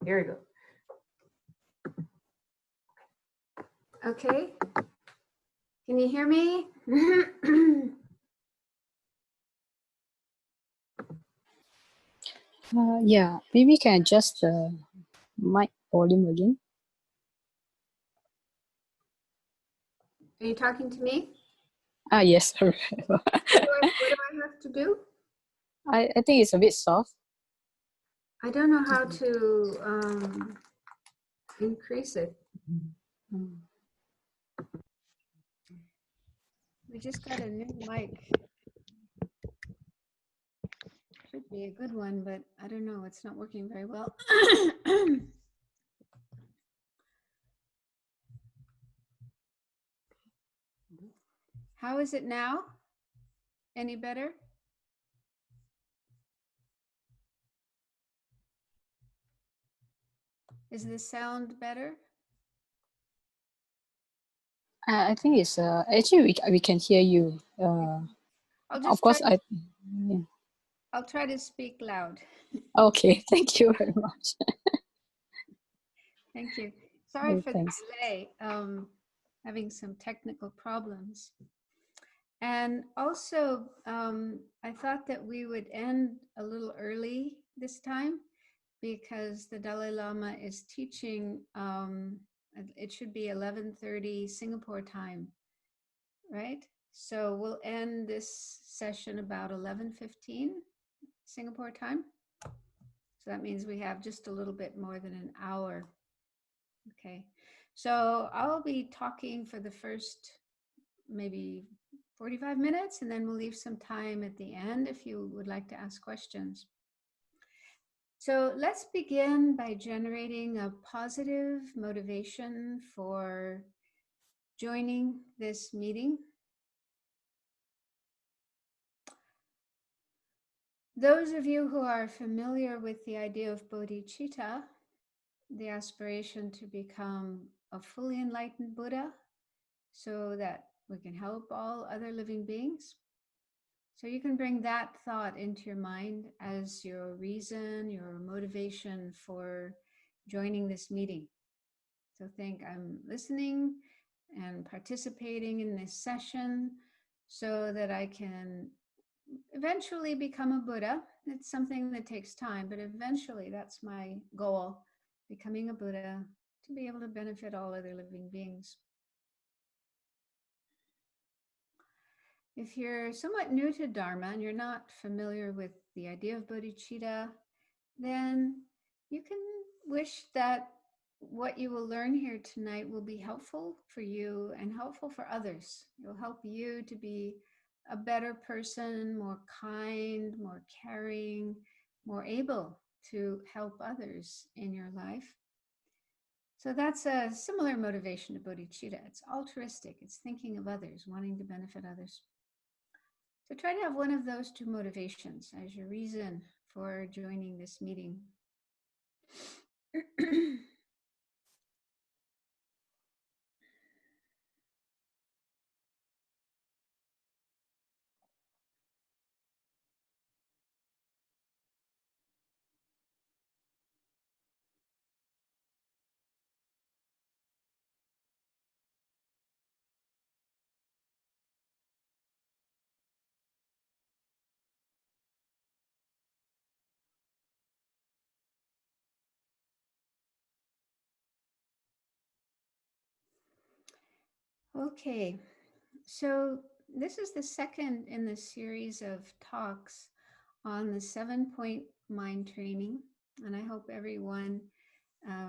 here we go. Okay. Can you hear me? Yeah, maybe we can adjust the mic volume again. Are you talking to me? Yes. What do I have to do? I think it's a bit soft. I don't know how to increase it. We just got a new mic. Should be a good one, but I don't know. It's not working very well. How is it now? Any better? Is the sound better? I think it's actually we can hear you. Of course, yeah. I'll try to speak loud. Okay, thank you very much. Thank you. Sorry for Thanks. the delay. Having some technical problems. And also, I thought that we would end a little early this time because the Dalai Lama is teaching, it should be 11:30 Singapore time, right? So we'll end this session about 11:15 Singapore time. So that means we have just a little bit more than an hour. Okay, so I'll be talking for the first maybe 45 minutes, and then we'll leave some time at the end if you would like to ask questions. So let's begin by generating a positive motivation for joining this meeting. Those of you who are familiar with the idea of bodhicitta, the aspiration to become a fully enlightened Buddha so that we can help all other living beings. So you can bring that thought into your mind as your reason, your motivation for joining this meeting. So think, I'm listening and participating in this session so that I can eventually become a Buddha. It's something that takes time, but eventually that's my goal, becoming a Buddha, to be able to benefit all other living beings. If you're somewhat new to Dharma and you're not familiar with the idea of bodhicitta, then you can wish that what you will learn here tonight will be helpful for you and helpful for others. It will help you to be a better person, more kind, more caring, more able to help others in your life. So that's a similar motivation to bodhicitta. It's altruistic. It's thinking of others, wanting to benefit others. So try to have one of those two motivations as your reason for joining this meeting. Okay, so this is the second in the series of talks on the 7-point mind training, and I hope everyone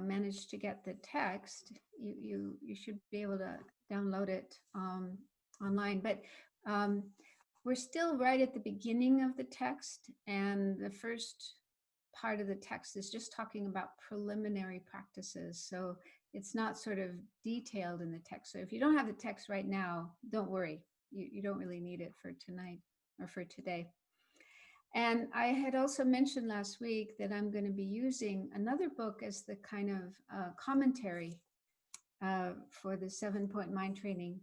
managed to get the text. You should be able to download it online, but we're still right at the beginning of the text, and the first part of the text is just talking about preliminary practices. So it's not sort of detailed in the text. So if you don't have the text right now, don't worry. You don't really need it for tonight or for today. And I had also mentioned last week that I'm going to be using another book as the kind of commentary for the 7-point mind training.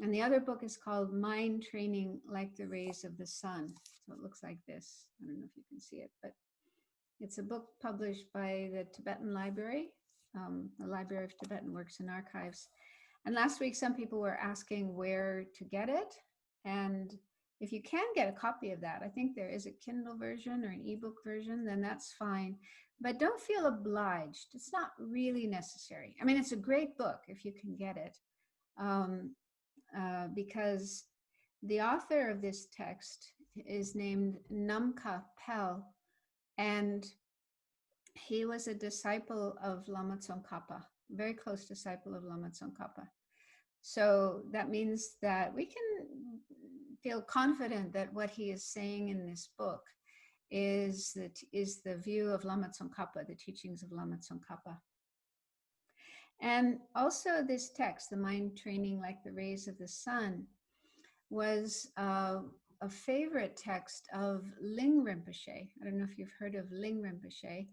And the other book is called Mind Training Like the Rays of the Sun. So it looks like this. I don't know if you can see it, but It's a book published by the Tibetan Library, the Library of Tibetan Works and Archives. And last week, some people were asking where to get it. And if you can get a copy of that, I think there is a Kindle version or an ebook version, then that's fine. But don't feel obliged. It's not really necessary. I mean, it's a great book if you can get it, because the author of this text is named Nam-kha Pel, and he was a disciple of Lama Tsong Khapa, very close disciple of Lama Tsong Khapa. So that means that we can feel confident that what he is saying in this book is the view of Lama Tsong Khapa, the teachings of Lama Tsong Khapa. And also this text, The Mind Training Like the Rays of the Sun, was a favorite text of Ling Rinpoche. I don't know if you've heard of Ling Rinpoche.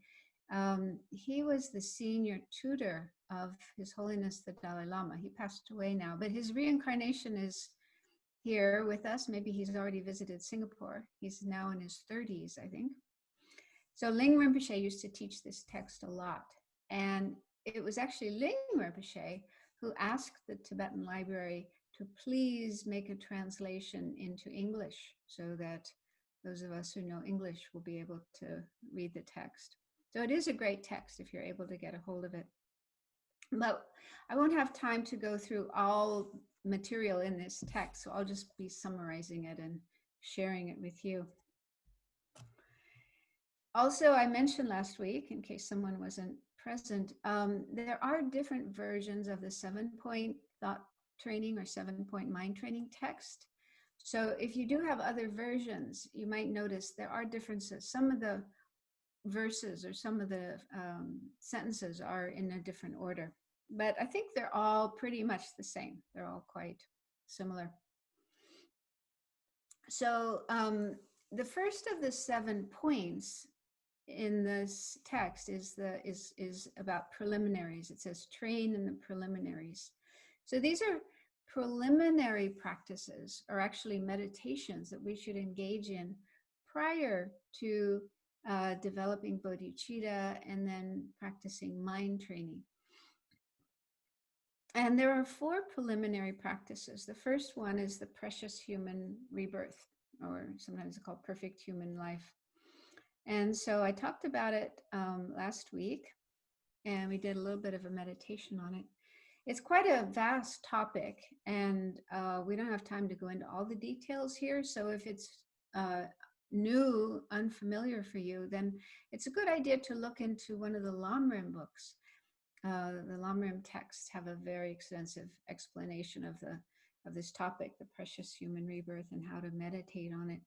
He was the senior tutor of His Holiness the Dalai Lama. He passed away now, but his reincarnation is here with us. Maybe he's already visited Singapore. He's now in his 30s, I think. So Ling Rinpoche used to teach this text a lot. And it was actually Ling Rinpoche who asked the Tibetan Library to please make a translation into English so that those of us who know English will be able to read the text. So it is a great text if you're able to get a hold of it. But I won't have time to go through all material in this text, so I'll just be summarizing it and sharing it with you. Also, I mentioned last week, in case someone wasn't present, there are different versions of the 7-point thought training or 7-point mind training text. So if you do have other versions, you might notice there are differences. Some of the verses or some of the sentences are in a different order, but I think they're all pretty much the same. They're all quite similar. So the first of the 7 points in this text is about preliminaries. It says train in the preliminaries. So these are preliminary practices, or actually meditations that we should engage in prior to developing bodhicitta and then practicing mind training. And there are 4 preliminary practices. The first one is the precious human rebirth, or sometimes it's called perfect human life. And so I talked about it last week, and we did a little bit of a meditation on it. It's quite a vast topic, and we don't have time to go into all the details here. So if it's new, unfamiliar for you, then it's a good idea to look into one of the Lamrim books. The Lamrim texts have a very extensive explanation of this topic, the precious human rebirth, and how to meditate on it.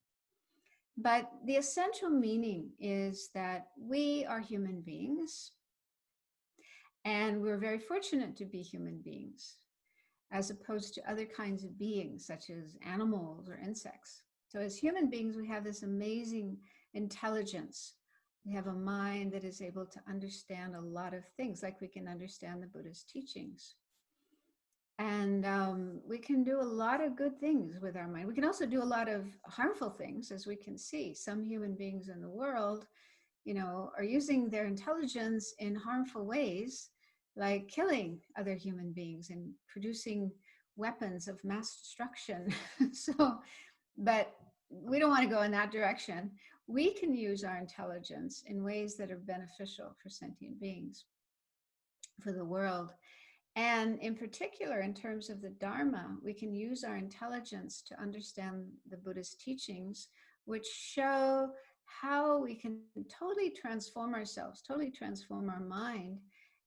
But the essential meaning is that we are human beings, and we're very fortunate to be human beings, as opposed to other kinds of beings, such as animals or insects. So as human beings, we have this amazing intelligence. We have a mind that is able to understand a lot of things, like we can understand the Buddha's teachings. And we can do a lot of good things with our mind. We can also do a lot of harmful things, as we can see. Some human beings in the world, are using their intelligence in harmful ways, like killing other human beings and producing weapons of mass destruction. But we don't want to go in that direction. We can use our intelligence in ways that are beneficial for sentient beings, for the world. And in particular, in terms of the Dharma, we can use our intelligence to understand the Buddha's teachings, which show how we can totally transform ourselves, totally transform our mind,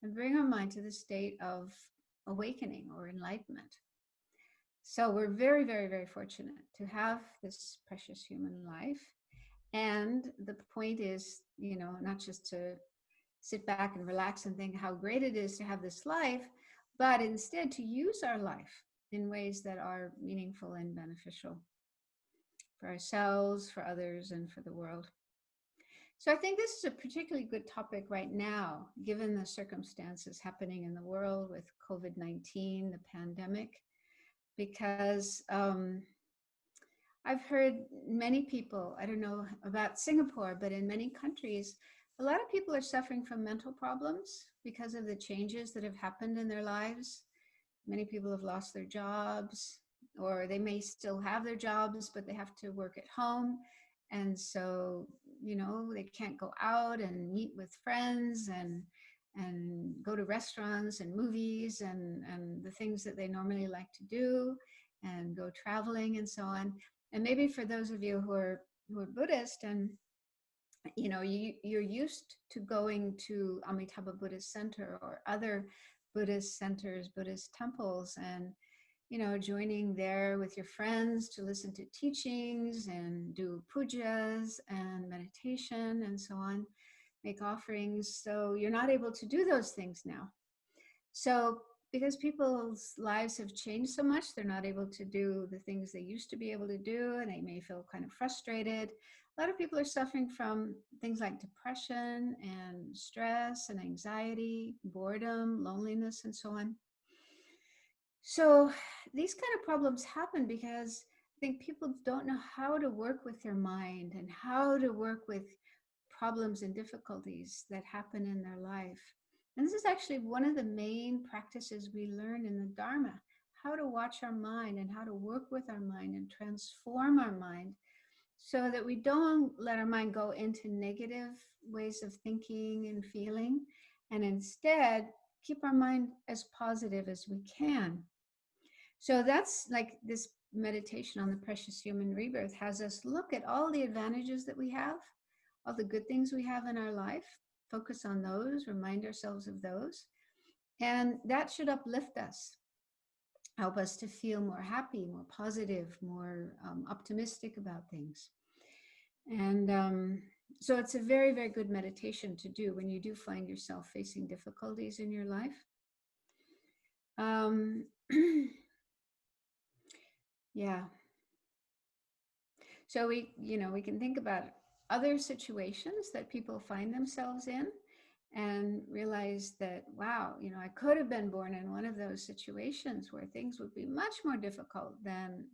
and bring our mind to the state of awakening or enlightenment. So we're very, very, very fortunate to have this precious human life. And the point is, not just to sit back and relax and think how great it is to have this life, but instead to use our life in ways that are meaningful and beneficial for ourselves, for others, and for the world. So I think this is a particularly good topic right now, given the circumstances happening in the world with COVID-19, the pandemic, because I've heard many people, I don't know about Singapore, but in many countries, a lot of people are suffering from mental problems because of the changes that have happened in their lives. Many people have lost their jobs, or they may still have their jobs, but they have to work at home. And so, you know, they can't go out and meet with friends and go to restaurants and movies and the things that they normally like to do, and go traveling and so on. And maybe for those of you who are Buddhist, and you know, you're used to going to Amitabha Buddhist Center or other Buddhist centers, Buddhist temples, and you know, joining there with your friends to listen to teachings and do pujas and meditation and so on, make offerings. So you're not able to do those things now. So because people's lives have changed so much, they're not able to do the things they used to be able to do, and they may feel kind of frustrated. A lot of people are suffering from things like depression and stress and anxiety, boredom, loneliness, and so on. So these kind of problems happen because I think people don't know how to work with their mind and how to work with problems and difficulties that happen in their life. And this is actually one of the main practices we learn in the Dharma, how to watch our mind and how to work with our mind and transform our mind so that we don't let our mind go into negative ways of thinking and feeling, and instead keep our mind as positive as we can. So that's like this meditation on the precious human rebirth has us look at all the advantages that we have, all the good things we have in our life, focus on those, remind ourselves of those. And that should uplift us, help us to feel more happy, more positive, more optimistic about things. And so it's a very, very good meditation to do when you do find yourself facing difficulties in your life. Yeah. So we can think about other situations that people find themselves in and realize that, wow, I could have been born in one of those situations where things would be much more difficult than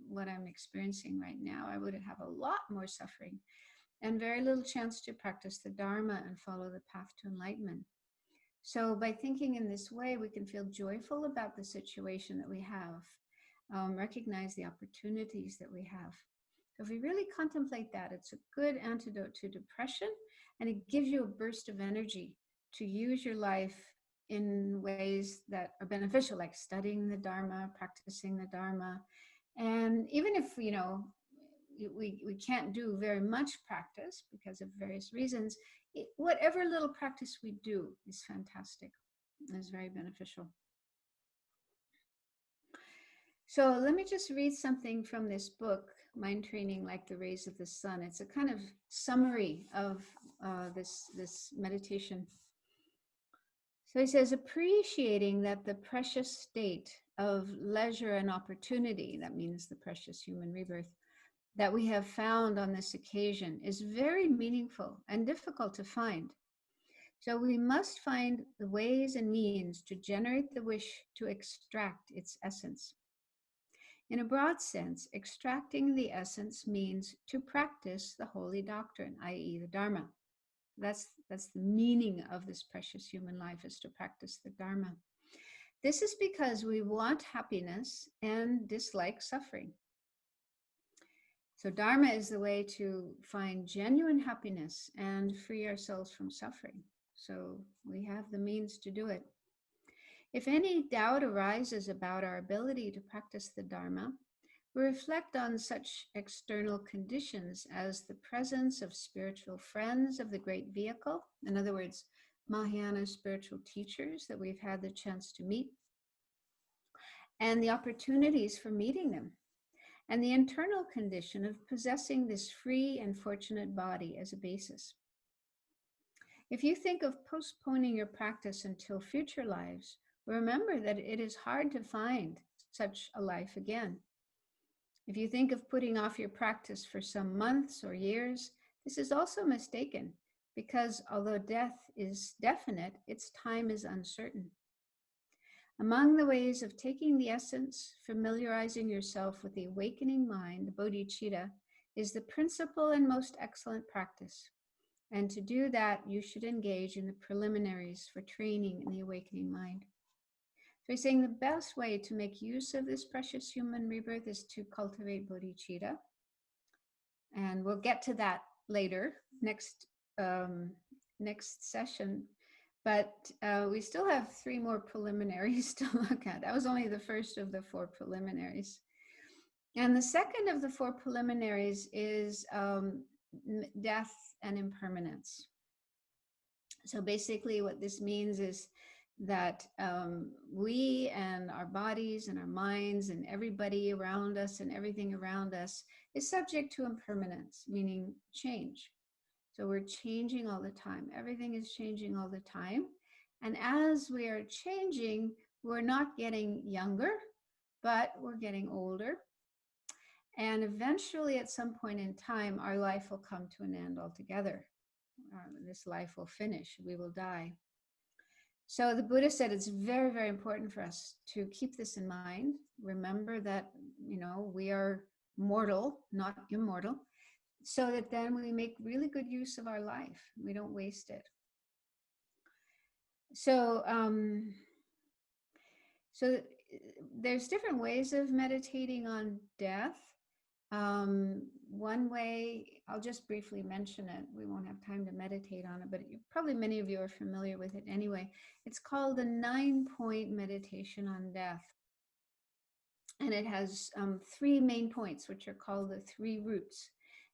what I'm experiencing right now. I would have a lot more suffering and very little chance to practice the Dharma and follow the path to enlightenment. So by thinking in this way, we can feel joyful about the situation that we have, recognize the opportunities that we have. So if we really contemplate that, it's a good antidote to depression, and it gives you a burst of energy to use your life in ways that are beneficial, like studying the Dharma, practicing the Dharma. And even if, we can't do very much practice because of various reasons, whatever little practice we do is fantastic. It's very beneficial. So let me just read something from this book, Mind Training Like the Rays of the Sun. It's a kind of summary of this meditation. So he says, appreciating that the precious state of leisure and opportunity, that means the precious human rebirth, that we have found on this occasion is very meaningful and difficult to find. So we must find the ways and means to generate the wish to extract its essence. In a broad sense, extracting the essence means to practice the holy doctrine, i.e. the Dharma. That's the meaning of this precious human life, is to practice the Dharma. This is because we want happiness and dislike suffering. So Dharma is the way to find genuine happiness and free ourselves from suffering. So we have the means to do it. If any doubt arises about our ability to practice the Dharma, we reflect on such external conditions as the presence of spiritual friends of the great vehicle, in other words, Mahayana spiritual teachers that we've had the chance to meet, and the opportunities for meeting them, and the internal condition of possessing this free and fortunate body as a basis. If you think of postponing your practice until future lives, remember that it is hard to find such a life again. If you think of putting off your practice for some months or years, this is also mistaken, because although death is definite, its time is uncertain. Among the ways of taking the essence, familiarizing yourself with the awakening mind, bodhicitta, is the principal and most excellent practice. And to do that, you should engage in the preliminaries for training in the awakening mind. So he's saying the best way to make use of this precious human rebirth is to cultivate bodhicitta. And we'll get to that later, next session. But we still have 3 more preliminaries to look at. That was only the first of the 4 preliminaries. And the second of the 4 preliminaries is death and impermanence. So basically what this means is that we and our bodies and our minds and everybody around us and everything around us is subject to impermanence, meaning change. So we're changing all the time. Everything is changing all the time. And as we are changing, we're not getting younger, but we're getting older. And eventually, at some point in time, our life will come to an end altogether. This life will finish. We will die. So the Buddha said it's very, very important for us to keep this in mind. Remember that, we are mortal, not immortal, so that then we make really good use of our life. We don't waste it. So, there's different ways of meditating on death. One way, I'll just briefly mention it. We won't have time to meditate on it, but probably many of you are familiar with it anyway. It's called the 9-point meditation on death. And it has 3 main points, which are called the 3 roots.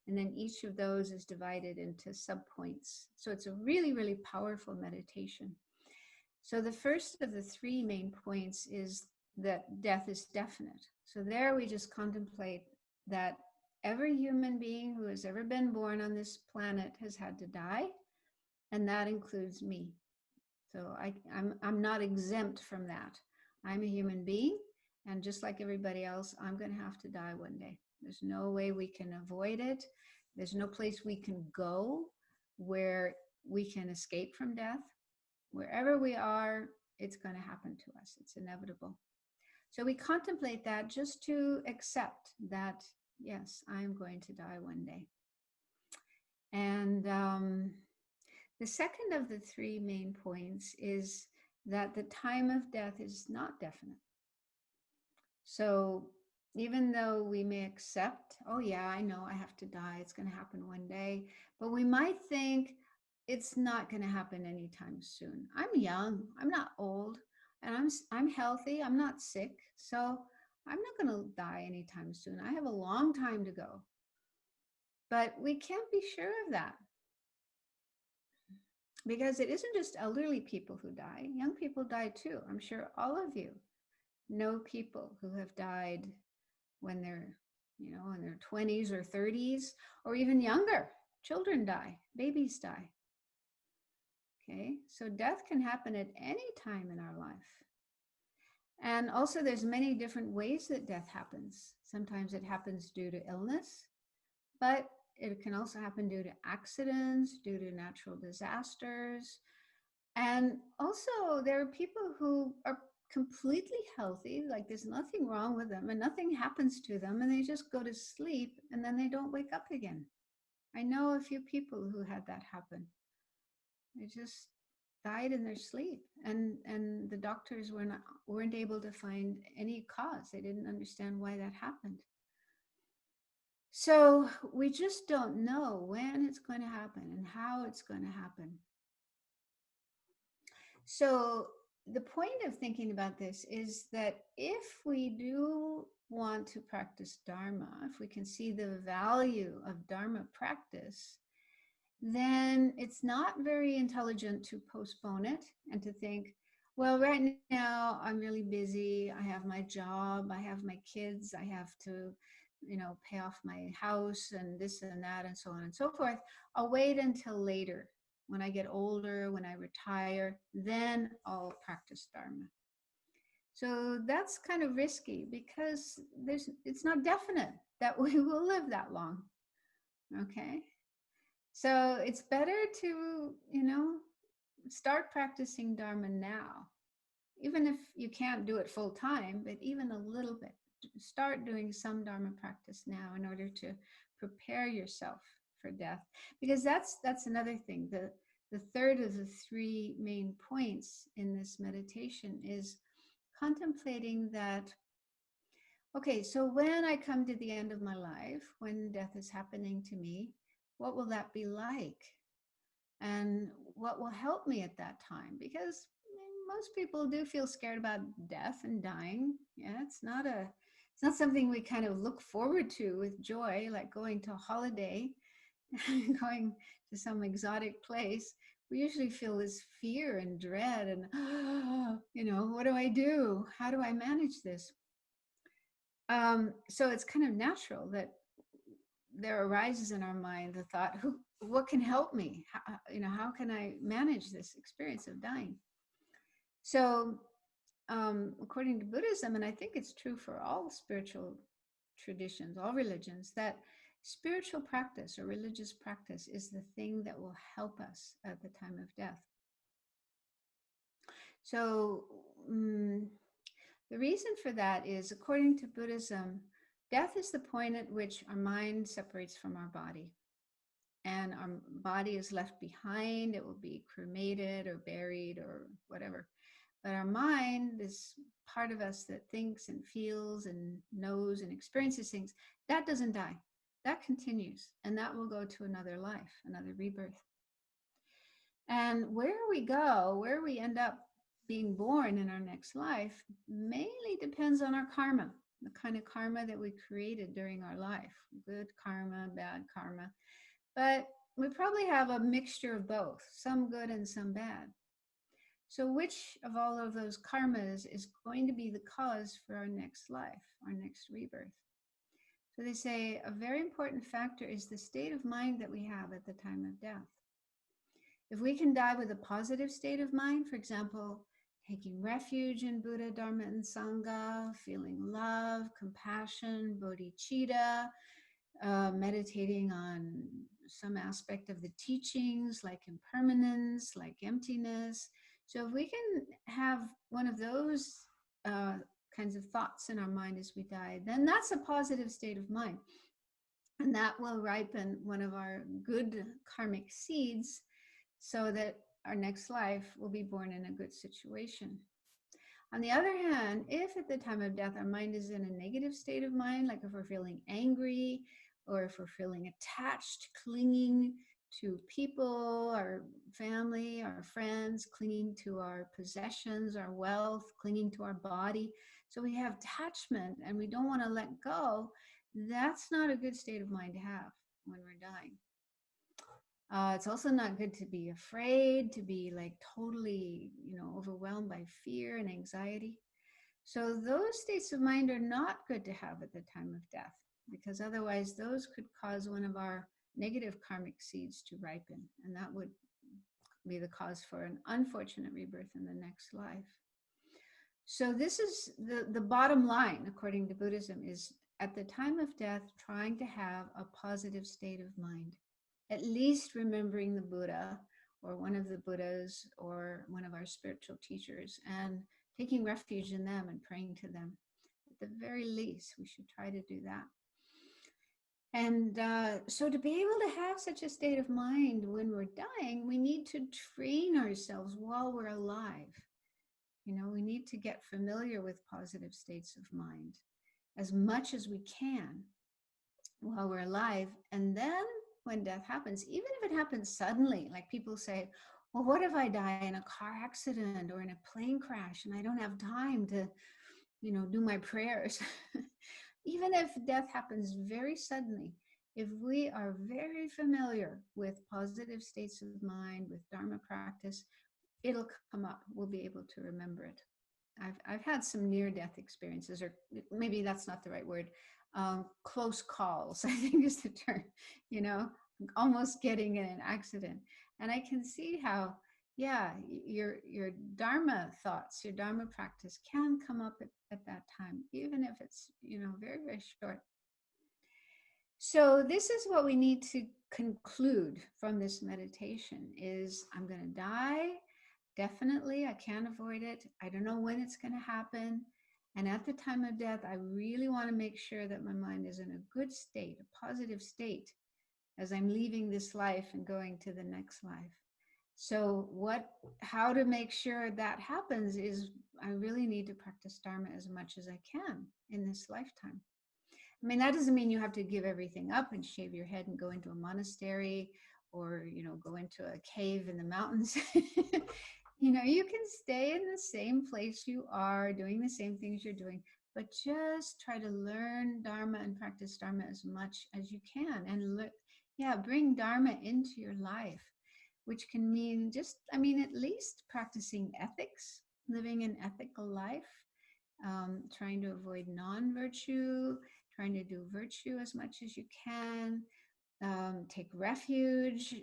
And then each of those is divided into subpoints. So it's a really, really powerful meditation. So the first of the 3 main points is that death is definite. So there we just contemplate that every human being who has ever been born on this planet has had to die, and that includes me. So I'm not exempt from that. I'm a human being, and just like everybody else, I'm going to have to die one day. There's no way we can avoid it. There's no place we can go where we can escape from death. Wherever we are, it's going to happen to us. It's inevitable. So we contemplate that just to accept that, yes, I'm going to die one day. And the second of the 3 main points is that the time of death is not definite. So even though we may accept, oh yeah, I know I have to die, it's going to happen one day, but we might think it's not going to happen anytime soon. I'm young, I'm not old, and I'm healthy, I'm not sick, so I'm not going to die anytime soon. I have a long time to go. But we can't be sure of that, because it isn't just elderly people who die. Young people die too. I'm sure all of you know people who have died when they're, in their 20s or 30s, or even younger. Children die, babies die. Okay, so death can happen at any time in our life. And also there's many different ways that death happens. Sometimes it happens due to illness, but it can also happen due to accidents, due to natural disasters. And also there are people who are completely healthy, like there's nothing wrong with them and nothing happens to them, and they just go to sleep and then they don't wake up again. I know a few people who had that happen. They just died in their sleep, and the doctors weren't able to find any cause. They didn't understand why that happened. So we just don't know when it's going to happen and how it's going to happen. So the point of thinking about this is that if we do want to practice Dharma, if we can see the value of Dharma practice, then it's not very intelligent to postpone it and to think, well, right now I'm really busy. I have my job, I have my kids, I have to, pay off my house and this and that and so on and so forth. I'll wait until later. When I get older, when I retire, then I'll practice Dharma. So that's kind of risky, because it's not definite that we will live that long. Okay. So it's better to, start practicing Dharma now, even if you can't do it full time, but even a little bit. Start doing some Dharma practice now in order to prepare yourself for death, because that's another thing. The third of the three main points in this meditation is contemplating that, okay, so when I come to the end of my life, when death is happening to me, what will that be like? And what will help me at that time? Because most people do feel scared about death and dying. Yeah, it's not something we kind of look forward to with joy, like going to a holiday, going to some exotic place. We usually feel this fear and dread and, what do I do? How do I manage this? So it's kind of natural that there arises in our mind the thought, what can help me? How can I manage this experience of dying? So according to Buddhism, and I think it's true for all spiritual traditions, all religions, that spiritual practice or religious practice is the thing that will help us at the time of death. So the reason for that is, according to Buddhism, death is the point at which our mind separates from our body. And our body is left behind. It will be cremated or buried or whatever. But our mind, this part of us that thinks and feels and knows and experiences things, that doesn't die. That continues. And that will go to another life, another rebirth. And where we go, where we end up being born in our next life, mainly depends on our karma, the kind of karma that we created during our life. Good karma, bad karma. But we probably have a mixture of both, some good and some bad. So which of all of those karmas is going to be the cause for our next life, our next rebirth? So they say a very important factor is the state of mind that we have at the time of death. If we can die with a positive state of mind, for example, taking refuge in Buddha, Dharma, and Sangha, feeling love, compassion, bodhicitta, meditating on some aspect of the teachings like impermanence, like emptiness. So if we can have one of those kinds of thoughts in our mind as we die, then that's a positive state of mind. And that will ripen one of our good karmic seeds so that our next life will be born in a good situation. On the other hand, if at the time of death our mind is in a negative state of mind, like if we're feeling angry, or if we're feeling attached, clinging to people, our family, our friends, clinging to our possessions, our wealth, clinging to our body. So we have attachment and we don't want to let go. That's not a good state of mind to have when we're dying. It's also not good to be afraid, to be like totally, overwhelmed by fear and anxiety. So those states of mind are not good to have at the time of death, because otherwise those could cause one of our negative karmic seeds to ripen, and that would be the cause for an unfortunate rebirth in the next life. So this is the bottom line, according to Buddhism, is at the time of death, trying to have a positive state of mind, at least remembering the Buddha or one of the Buddhas or one of our spiritual teachers and taking refuge in them and praying to them. At the very least, we should try to do that. And so to be able to have such a state of mind when we're dying, we need to train ourselves while we're alive. We need to get familiar with positive states of mind as much as we can while we're alive. And then when death happens, even if it happens suddenly, like people say, well, what if I die in a car accident or in a plane crash and I don't have time to, do my prayers? Even if death happens very suddenly, if we are very familiar with positive states of mind, with Dharma practice, it'll come up. We'll be able to remember it. I've had some near-death experiences, or maybe that's not the right word. Close calls, I think is the term, almost getting in an accident. And I can see how, your Dharma thoughts, your Dharma practice can come up at that time, even if it's, very, very short. So this is what we need to conclude from this meditation is I'm going to die. Definitely, I can't avoid it. I don't know when it's going to happen. And at the time of death, I really want to make sure that my mind is in a good state, a positive state, as I'm leaving this life and going to the next life. So how to make sure that happens is I really need to practice Dharma as much as I can in this lifetime. I mean, that doesn't mean you have to give everything up and shave your head and go into a monastery or, go into a cave in the mountains. You can stay in the same place you are, doing the same things you're doing, but just try to learn Dharma and practice Dharma as much as you can. And bring Dharma into your life, which can mean at least practicing ethics, living an ethical life, trying to avoid non-virtue, trying to do virtue as much as you can, take refuge,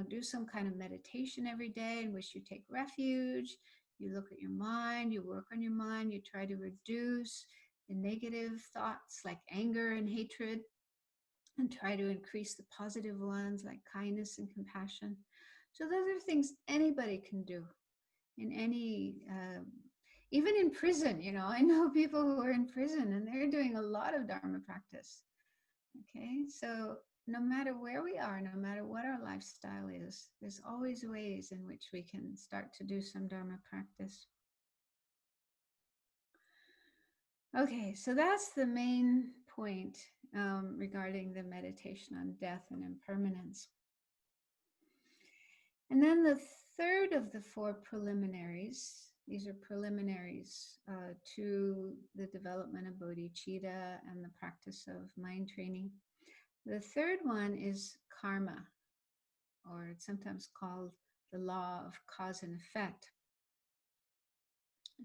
do some kind of meditation every day in which you take refuge, you look at your mind, you work on your mind, you try to reduce the negative thoughts like anger and hatred, and try to increase the positive ones like kindness and compassion. So those are things anybody can do in any, even in prison. I know people who are in prison and they're doing a lot of Dharma practice. Okay, so no matter where we are, no matter what our lifestyle is, there's always ways in which we can start to do some Dharma practice. Okay, so that's the main point regarding the meditation on death and impermanence. And then the third of the 4 preliminaries, these are preliminaries to the development of bodhicitta and the practice of mind training. The third one is karma, or it's sometimes called the law of cause and effect.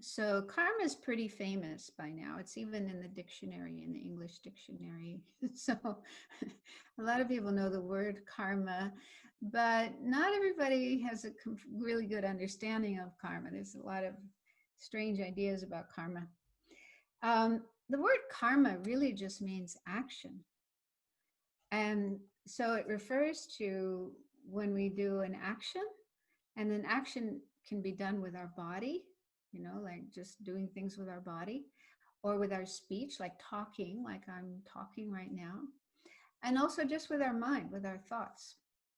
So karma is pretty famous by now. It's even in the dictionary, in the English dictionary. So a lot of people know the word karma, but not everybody has a really good understanding of karma. There's a lot of strange ideas about karma. The word karma really just means action. And so it refers to when we do an action, and an action can be done with our body, like just doing things with our body, or with our speech, like talking, like I'm talking right now, and also just with our mind, with our thoughts,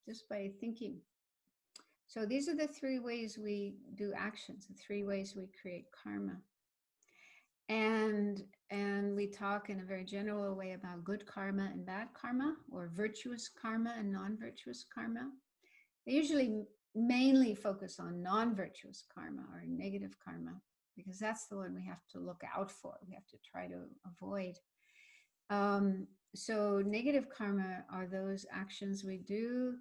just by thinking. So these are the 3 ways we do actions, the 3 ways we create karma. And we talk in a very general way about good karma and bad karma, or virtuous karma and non-virtuous karma. They usually mainly focus on non-virtuous karma or negative karma, because that's the one we have to look out for. We have to try to avoid. So negative karma are those actions we do.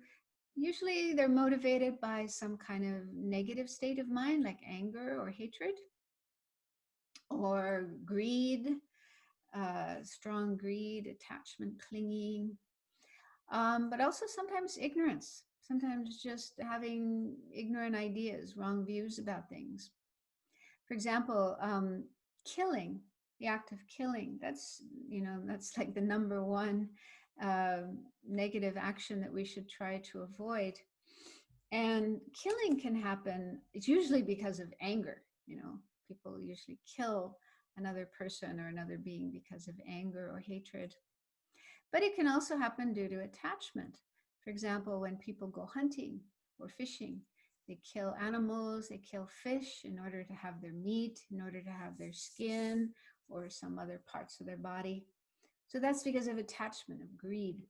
Usually they're motivated by some kind of negative state of mind, like anger or hatred, or greed, strong greed, attachment, clinging, but also sometimes ignorance, sometimes just having ignorant ideas, wrong views about things. For example, killing, the act of killing, that's like the number 1 negative action that we should try to avoid. And killing can happen, it's usually because of anger. People usually kill another person or another being because of anger or hatred. But it can also happen due to attachment. For example, when people go hunting or fishing, they kill animals, they kill fish in order to have their meat, in order to have their skin or some other parts of their body. So that's because of attachment, of greed.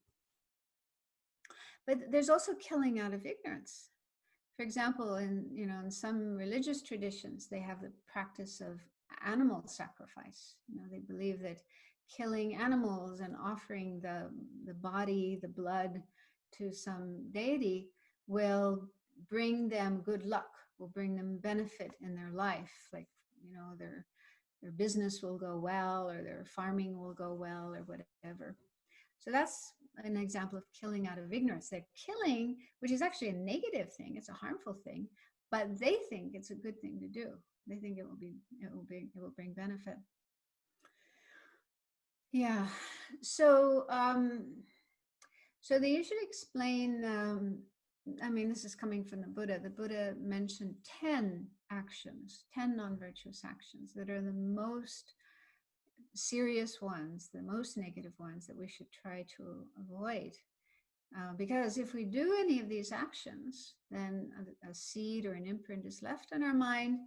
But there's also killing out of ignorance. For example, in some religious traditions, they have the practice of animal sacrifice. They believe that killing animals and offering the body, the blood, to some deity will bring them good luck, will bring them benefit in their life. Like, their business will go well, or their farming will go well, or whatever. So that's an example of killing out of ignorance. They're killing, which is actually a negative thing. It's a harmful thing, but they think it's a good thing to do. They think it will bring benefit. Yeah. So they usually explain. This is coming from the Buddha. The Buddha mentioned 10 actions, 10 non-virtuous actions that are the most serious ones, the most negative ones that we should try to avoid. Because if we do any of these actions, then a seed or an imprint is left in our mind,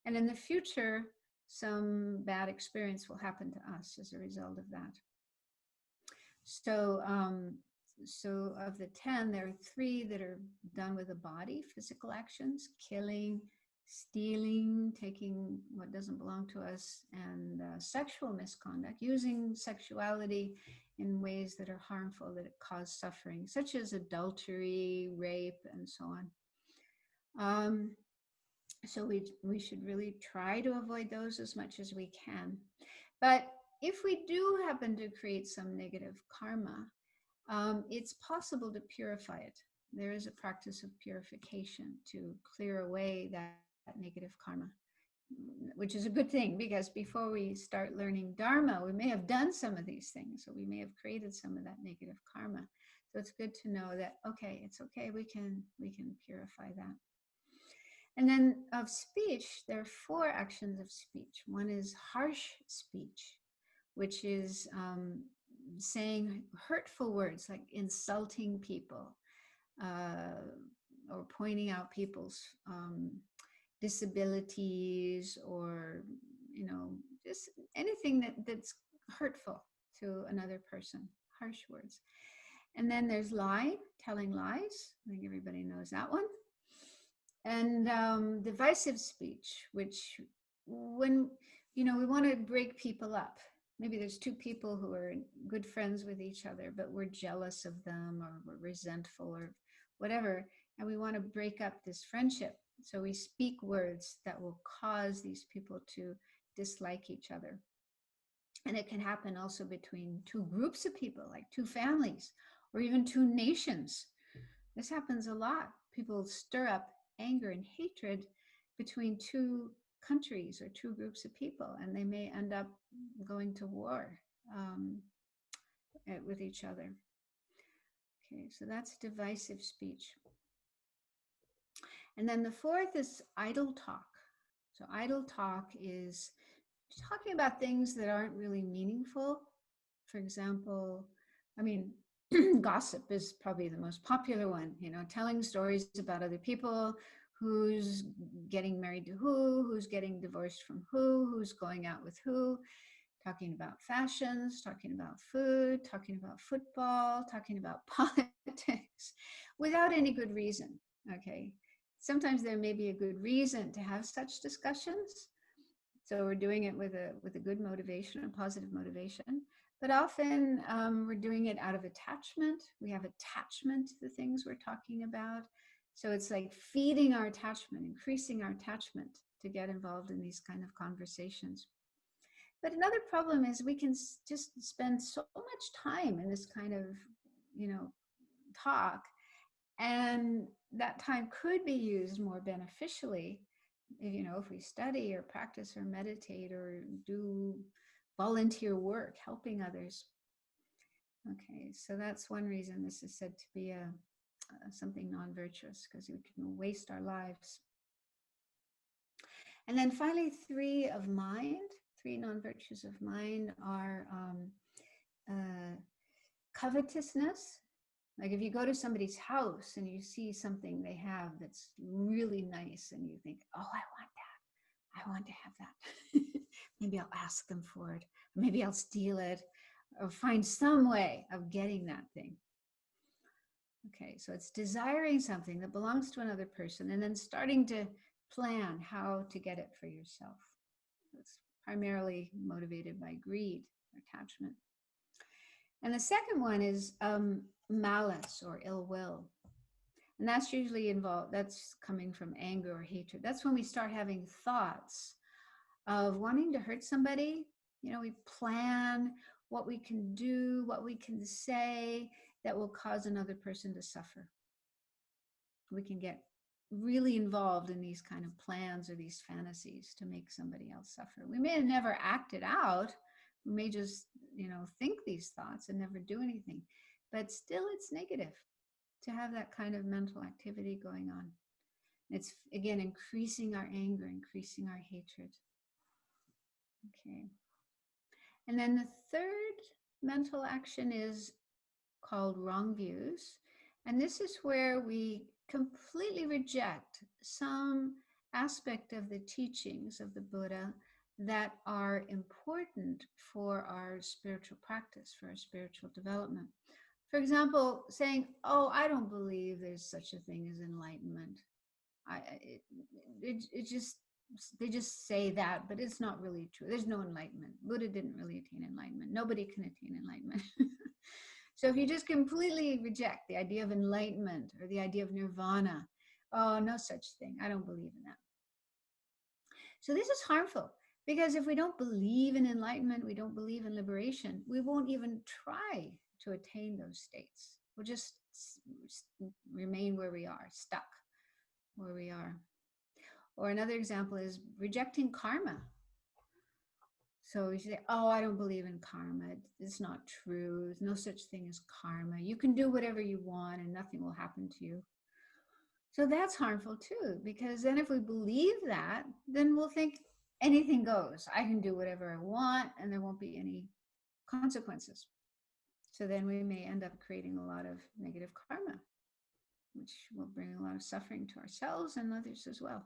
and in the future, some bad experience will happen to us as a result of that. So, so of the 10, there are 3 that are done with the body, physical actions, killing, stealing, taking what doesn't belong to us, and sexual misconduct, using sexuality in ways that are harmful, that cause suffering, such as adultery, rape, and so on. So we should really try to avoid those as much as we can. But if we do happen to create some negative karma, it's possible to purify it. There is a practice of purification to clear away that negative karma, which is a good thing, because before we start learning Dharma, we may have done some of these things, so we may have created some of that negative karma. So it's good to know that, okay, it's okay, we can purify that. And then of speech, there are 4 actions of speech. One is harsh speech, which is saying hurtful words, like insulting people, or pointing out people's disabilities, or, you know, just anything that's hurtful to another person, harsh words. And then there's lie, telling lies. I think everybody knows that one. And divisive speech, which, when, you know, we want to break people up. Maybe there's 2 people who are good friends with each other, but we're jealous of them, or we're resentful, or whatever, and we want to break up this friendship. So we speak words that will cause these people to dislike each other. And it can happen also between 2 groups of people, like 2 families, or even 2 nations. This happens a lot. People stir up anger and hatred between 2 countries or 2 groups of people, and they may end up going to war with each other. Okay, so that's divisive speech. And then the 4th is idle talk. So idle talk is talking about things that aren't really meaningful. For example, I mean, gossip is probably the most popular one, you know, telling stories about other people, who's getting married to who's getting divorced from who's going out with who, talking about fashions, talking about food, talking about football, talking about politics, without any good reason, okay? Sometimes there may be a good reason to have such discussions, so we're doing it with a good motivation, a positive motivation. But often we're doing it out of attachment. We have attachment to the things we're talking about. So it's like feeding our attachment, increasing our attachment to get involved in these kind of conversations. But another problem is we can just spend so much time in this kind of, you know, talk, and that time could be used more beneficially, you know, if we study or practice or meditate or do volunteer work, helping others. Okay, so that's one reason this is said to be something non-virtuous, because we can waste our lives. And then finally, 3 of mind, 3 non-virtues of mind are covetousness. Like if you go to somebody's house and you see something they have that's really nice, and you think, oh, I want to have that. Maybe I'll ask them for it. Maybe I'll steal it, or find some way of getting that thing. Okay, so it's desiring something that belongs to another person and then starting to plan how to get it for yourself. It's primarily motivated by greed, attachment. And the second one is malice, or ill will. And that's usually involved, that's coming from anger or hatred. That's when we start having thoughts of wanting to hurt somebody. You know, we plan what we can do, what we can say that will cause another person to suffer. We can get really involved in these kind of plans or these fantasies to make somebody else suffer. We may have never acted out. We may just, you know, think these thoughts and never do anything. But still, it's negative to have that kind of mental activity going on. It's, again, increasing our anger, increasing our hatred. Okay. And then the third mental action is called wrong views. And this is where we completely reject some aspect of the teachings of the Buddha that are important for our spiritual practice, for our spiritual development. For example, saying, "Oh, I don't believe there's such a thing as enlightenment." It just, they just say that, but it's not really true. There's no enlightenment. Buddha didn't really attain enlightenment. Nobody can attain enlightenment. So if you just completely reject the idea of enlightenment or the idea of nirvana, oh, no such thing, I don't believe in that. So this is harmful, because if we don't believe in enlightenment, we don't believe in liberation, we won't even try to attain those states. We'll just remain where we are, stuck where we are. Or another example is rejecting karma. So you say, "Oh, I don't believe in karma. It's not true. There's no such thing as karma. You can do whatever you want and nothing will happen to you." So that's harmful too, because then if we believe that, then we'll think anything goes. I can do whatever I want and there won't be any consequences. So then we may end up creating a lot of negative karma, which will bring a lot of suffering to ourselves and others as well.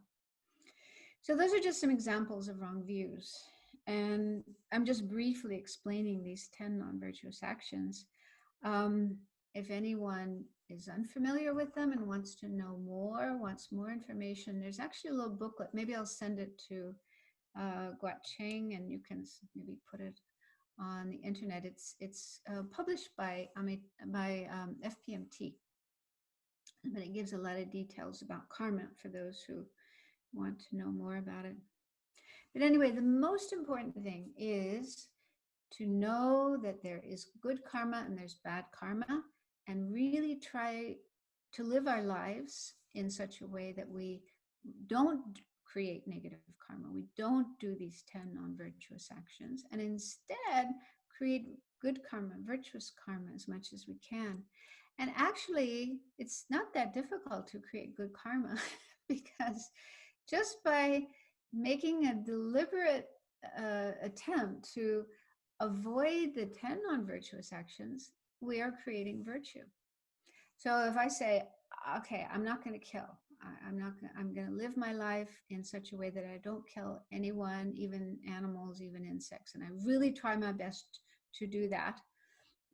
So those are just some examples of wrong views. And I'm just briefly explaining these 10 non-virtuous actions. If anyone is unfamiliar with them and wants to know more, wants more information, there's actually a little booklet. Maybe I'll send it to Guacheng and you can maybe put it on the internet. It's published by FPMT, but it gives a lot of details about karma for those who want to know more about it. But anyway, the most important thing is to know that there is good karma and there's bad karma, and really try to live our lives in such a way that we don't create negative karma. We don't do these 10 non-virtuous actions, and instead create good karma, virtuous karma as much as we can. And actually, it's not that difficult to create good karma because just by making a deliberate attempt to avoid the 10 non-virtuous actions, we are creating virtue. So if I say, okay, I'm not going to kill, I'm going to live my life in such a way that I don't kill anyone, even animals, even insects, and I really try my best to do that,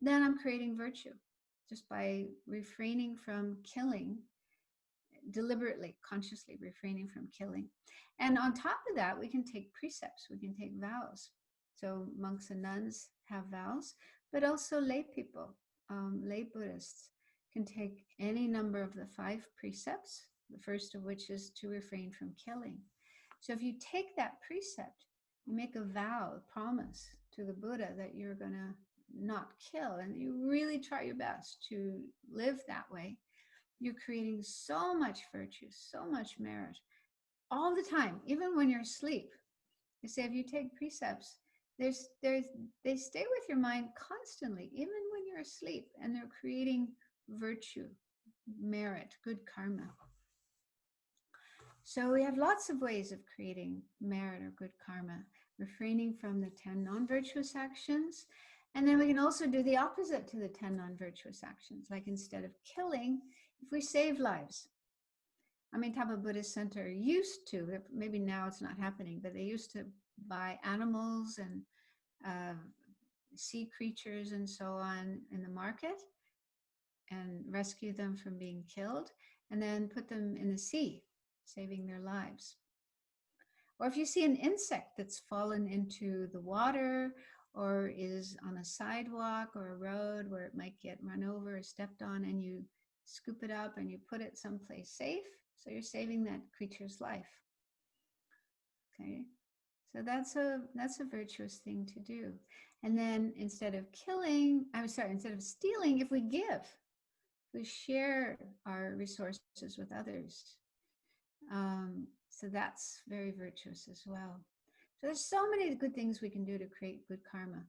then I'm creating virtue just by refraining from killing, deliberately, consciously refraining from killing. And on top of that, we can take precepts, we can take vows. So monks and nuns have vows, but also lay people, lay Buddhists can take any number of the 5 precepts, the first of which is to refrain from killing. So if you take that precept, you make a vow, a promise to the Buddha that you're going to not kill, and you really try your best to live that way, you're creating so much virtue, so much merit, all the time, even when you're asleep. You say if you take precepts, they stay with your mind constantly, even when you're asleep, and they're creating virtue, merit, good karma. So we have lots of ways of creating merit or good karma, refraining from the 10 non-virtuous actions. And then we can also do the opposite to the 10 non-virtuous actions. Like instead of killing, if we save lives. Amitabha Buddhist Center used to, maybe now it's not happening, but they used to buy animals and sea creatures and so on in the market and rescue them from being killed and then put them in the sea, saving their lives. Or if you see an insect that's fallen into the water or is on a sidewalk or a road where it might get run over or stepped on, and you scoop it up and you put it someplace safe, so you're saving that creature's life. Okay, so that's a virtuous thing to do. And then instead of killing, instead of stealing, if we give, we share our resources with others. So that's very virtuous as well. So there's so many good things we can do to create good karma.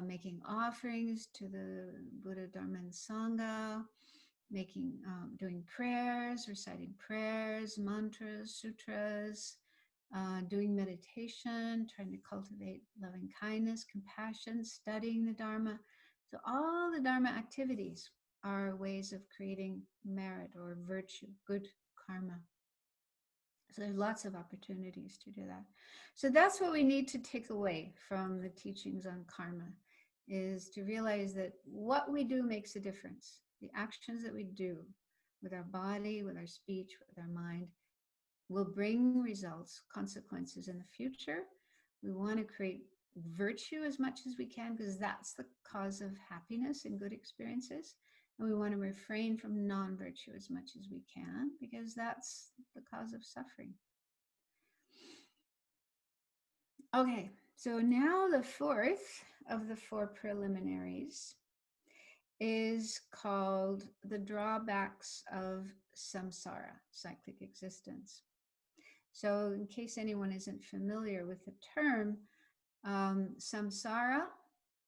Making offerings to the Buddha, Dharma, and Sangha, doing prayers, reciting prayers, mantras, sutras, doing meditation, trying to cultivate loving kindness, compassion, studying the Dharma. So all the Dharma activities are ways of creating merit or virtue, good karma. So there's lots of opportunities to do that. So that's what we need to take away from the teachings on karma, is to realize that what we do makes a difference. The actions that we do with our body, with our speech, with our mind, will bring results, consequences in the future. We want to create virtue as much as we can, because that's the cause of happiness and good experiences. And we want to refrain from non-virtue as much as we can, because that's the cause of suffering. Okay, so now the fourth of the four preliminaries is called the drawbacks of samsara, cyclic existence. So in case anyone isn't familiar with the term, samsara,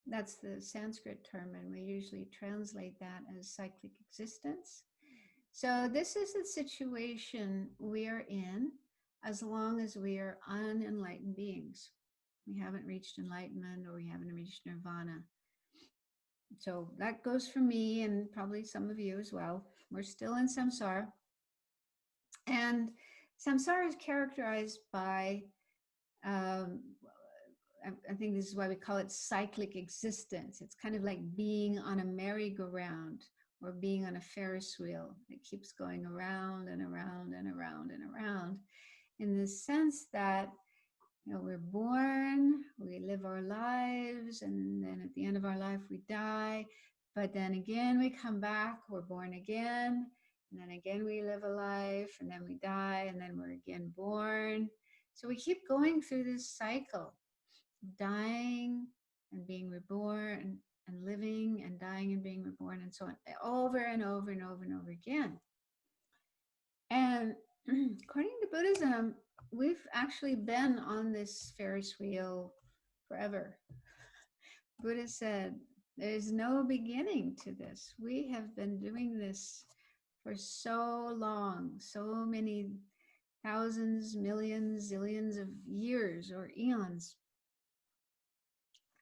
that's the Sanskrit term, and we usually translate that as cyclic existence. So this is the situation we are in as long as we are unenlightened beings. We haven't reached enlightenment, or we haven't reached nirvana. So that goes for me and probably some of you as well. We're still in samsara. And samsara is characterized by, I think this is why we call it cyclic existence. It's kind of like being on a merry-go-round, or being on a Ferris wheel. It keeps going around and around and around and around, in the sense that, you know, we're born, we live our lives, and then at the end of our life we die. But then again we come back, we're born again, and then again we live a life, and then we die, and then we're again born. So we keep going through this cycle, dying and being reborn, and living and dying and being reborn, and so on, over and over and over and over again. And according to Buddhism, we've actually been on this Ferris wheel forever. Buddha said, there's no beginning to this. We have been doing this for so long, so many thousands, millions, zillions of years or eons.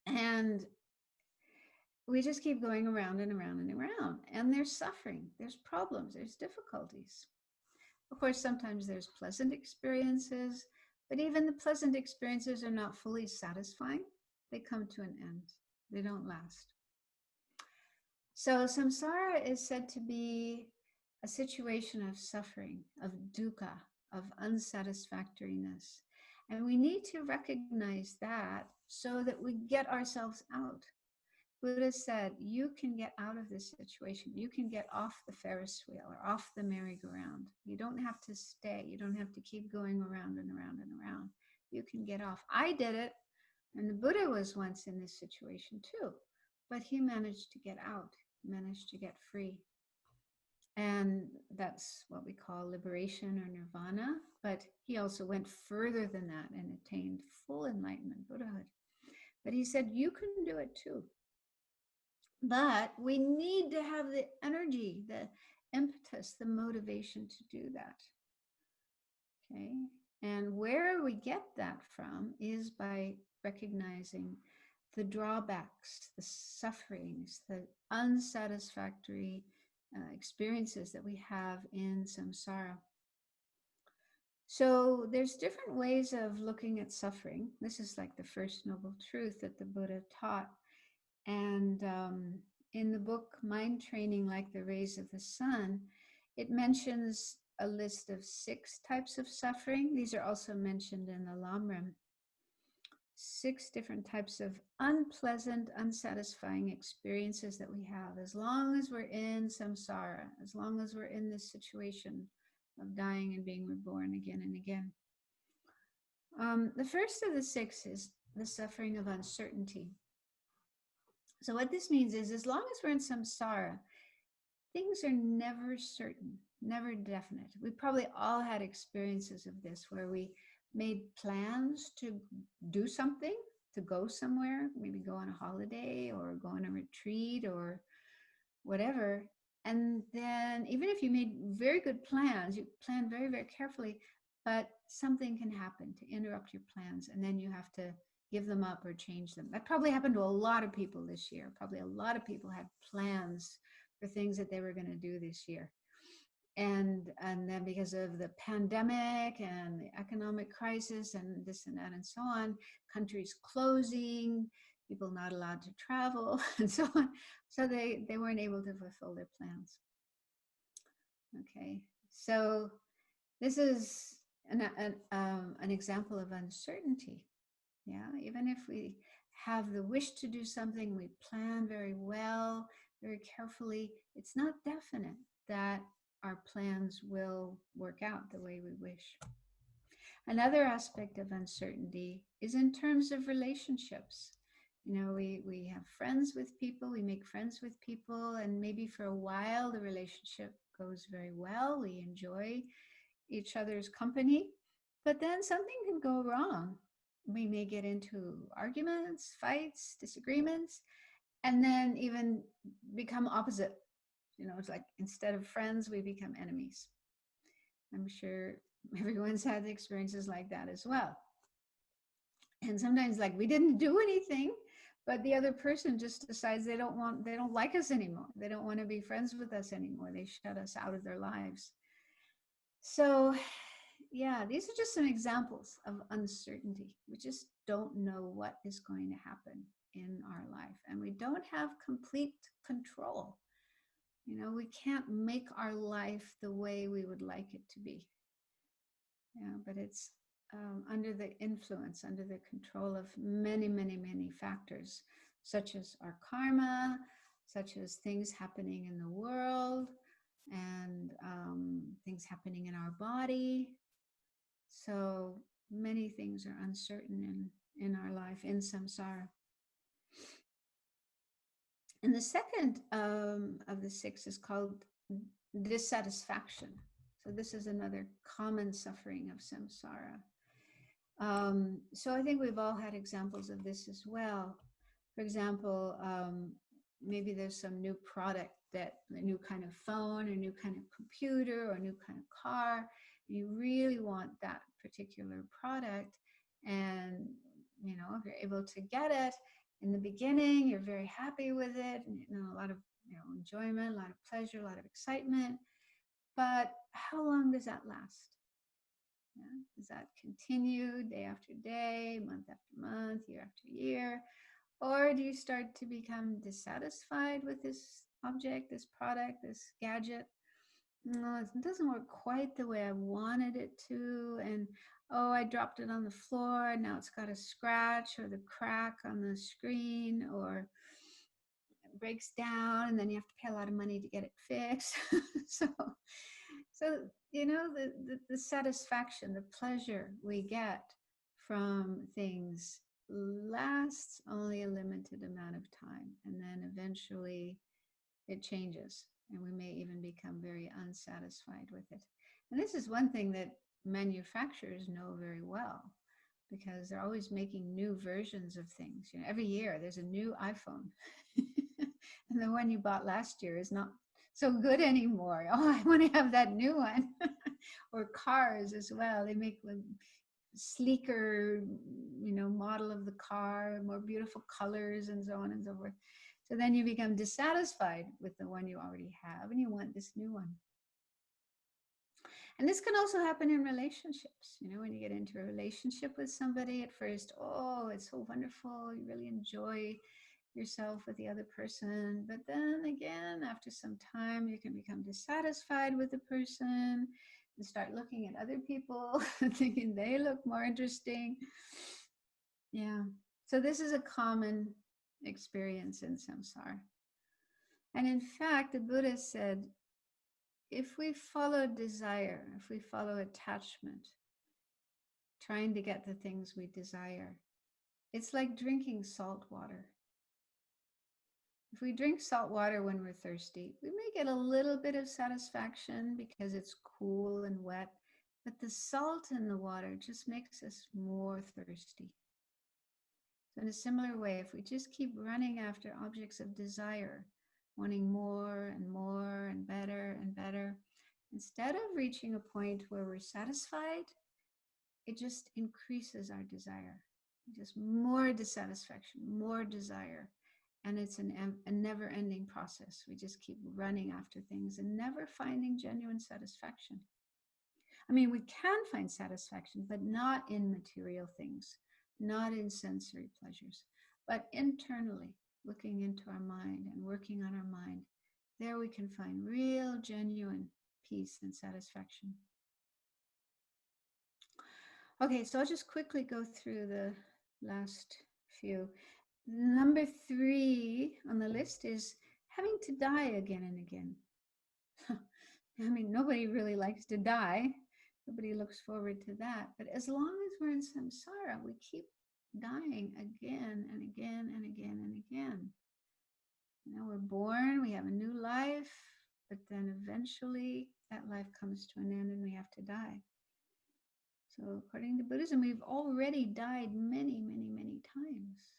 And we just keep going around and around and around. And there's suffering, there's problems, there's difficulties. Of course, sometimes there's pleasant experiences, but even the pleasant experiences are not fully satisfying. They come to an end. They don't last. So samsara is said to be a situation of suffering, of dukkha, of unsatisfactoriness. And we need to recognize that so that we get ourselves out. Buddha said, you can get out of this situation. You can get off the Ferris wheel or off the merry-go-round. You don't have to stay. You don't have to keep going around and around and around. You can get off. I did it, and the Buddha was once in this situation too, but he managed to get out, managed to get free. And that's what we call liberation or nirvana. But he also went further than that and attained full enlightenment, Buddhahood. But he said, you can do it too. But we need to have the energy, the impetus, the motivation to do that. Okay. And where we get that from is by recognizing the drawbacks, the sufferings, the unsatisfactory experiences that we have in samsara. So there's different ways of looking at suffering. This is like the first noble truth that the Buddha taught. And in the book, Mind Training Like the Rays of the Sun, it mentions a list of 6 types of suffering. These are also mentioned in the Lamrim. 6 different types of unpleasant, unsatisfying experiences that we have as long as we're in samsara, as long as we're in this situation of dying and being reborn again and again. The first of the 6 is the suffering of uncertainty. So what this means is, as long as we're in samsara, things are never certain, never definite. We probably all had experiences of this where we made plans to do something, to go somewhere, maybe go on a holiday or go on a retreat or whatever. And then even if you made very good plans, you planned very, very carefully, but something can happen to interrupt your plans, and then you have to give them up or change them. That probably happened to a lot of people this year. Probably a lot of people had plans for things that they were going to do this year. And then because of the pandemic and the economic crisis and this and that and so on, countries closing, people not allowed to travel and so on. So they weren't able to fulfill their plans. Okay, so this is an example of uncertainty. Yeah, even if we have the wish to do something, we plan very well, very carefully, it's not definite that our plans will work out the way we wish. Another aspect of uncertainty is in terms of relationships. You know, we have friends with people, we make friends with people, and maybe for a while the relationship goes very well. We enjoy each other's company, but then something can go wrong. We may get into arguments, fights, disagreements, and then even become opposite. You know, it's like instead of friends, we become enemies. I'm sure everyone's had experiences like that as well. And sometimes, like, we didn't do anything, but the other person just decides they don't like us anymore. They don't want to be friends with us anymore. They shut us out of their lives. So, yeah, these are just some examples of uncertainty. We just don't know what is going to happen in our life, and we don't have complete control. You know, we can't make our life the way we would like it to be. Yeah, but it's under the influence, under the control of many, many, many factors, such as our karma, such as things happening in the world, and things happening in our body. So many things are uncertain in our life, in samsara. And the second of the six is called dissatisfaction. So this is another common suffering of samsara. So I think we've all had examples of this as well. For example, maybe there's some new product, that a new kind of phone, a new kind of computer, or a new kind of car. You really want that particular product, and you know, if you're able to get it in the beginning, you're very happy with it, and you know, a lot of enjoyment, a lot of pleasure, a lot of excitement. But how long does that last? Yeah. Does that continue day after day, month after month, year after year? Or do you start to become dissatisfied with this object, this product, this gadget? No, it doesn't work quite the way I wanted it to. And oh, I dropped it on the floor. Now it's got a scratch or the crack on the screen, or it breaks down, and then you have to pay a lot of money to get it fixed. So you know, the satisfaction, the pleasure we get from things lasts only a limited amount of time, and then eventually it changes, and we may even become very unsatisfied with it. And this is one thing that manufacturers know very well, because they're always making new versions of things. You know, every year there's a new iPhone, and the one you bought last year is not so good anymore. Oh, I want to have that new one. Or cars as well. They make a sleeker, model of the car, more beautiful colors, and so on and so forth. So then you become dissatisfied with the one you already have, and you want this new one. And this can also happen in relationships. You know, when you get into a relationship with somebody at first, oh, it's so wonderful. You really enjoy yourself with the other person. But then again, after some time, you can become dissatisfied with the person and start looking at other people, thinking they look more interesting. Yeah. So this is a common experience in samsara. And in fact, the Buddha said, if we follow desire, if we follow attachment, trying to get the things we desire, it's like drinking salt water. If we drink salt water when we're thirsty, we may get a little bit of satisfaction because it's cool and wet, but the salt in the water just makes us more thirsty. So in a similar way, if we just keep running after objects of desire, wanting more and more and better, instead of reaching a point where we're satisfied, it just increases our desire. Just more dissatisfaction, more desire. And it's a never-ending process. We just keep running after things and never finding genuine satisfaction. I mean, we can find satisfaction, but not in material things, not in sensory pleasures, but internally, looking into our mind and working on our mind. There we can find real, genuine peace and satisfaction. Okay, so I'll just quickly go through the last few. Number 3 on the list is having to die again and again. I mean, nobody really likes to die. Nobody looks forward to that. But as long as we're in samsara, we keep dying again and again and again and again. You know, we're born, we have a new life, but then eventually that life comes to an end and we have to die. So according to Buddhism, we've already died many, many, many times.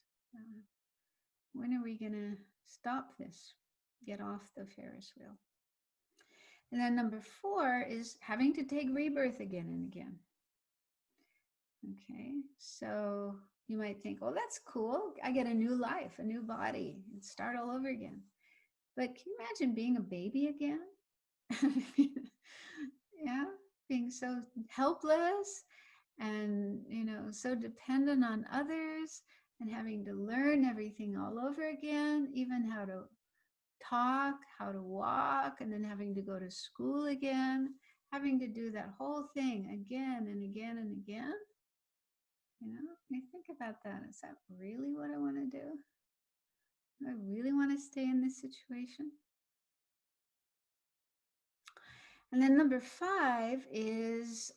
When are we going to stop this? Get off the Ferris wheel. And then number 4 is having to take rebirth again and again. Okay, so you might think, oh, that's cool. I get a new life, a new body, and start all over again. But can you imagine being a baby again? Yeah, being so helpless and, you know, so dependent on others and having to learn everything all over again, even how to talk, how to walk, and then having to go to school again, having to do that whole thing again and again and again. You know, when you think about that, is that really what I want to do? Do I really want to stay in this situation? And then number 5 is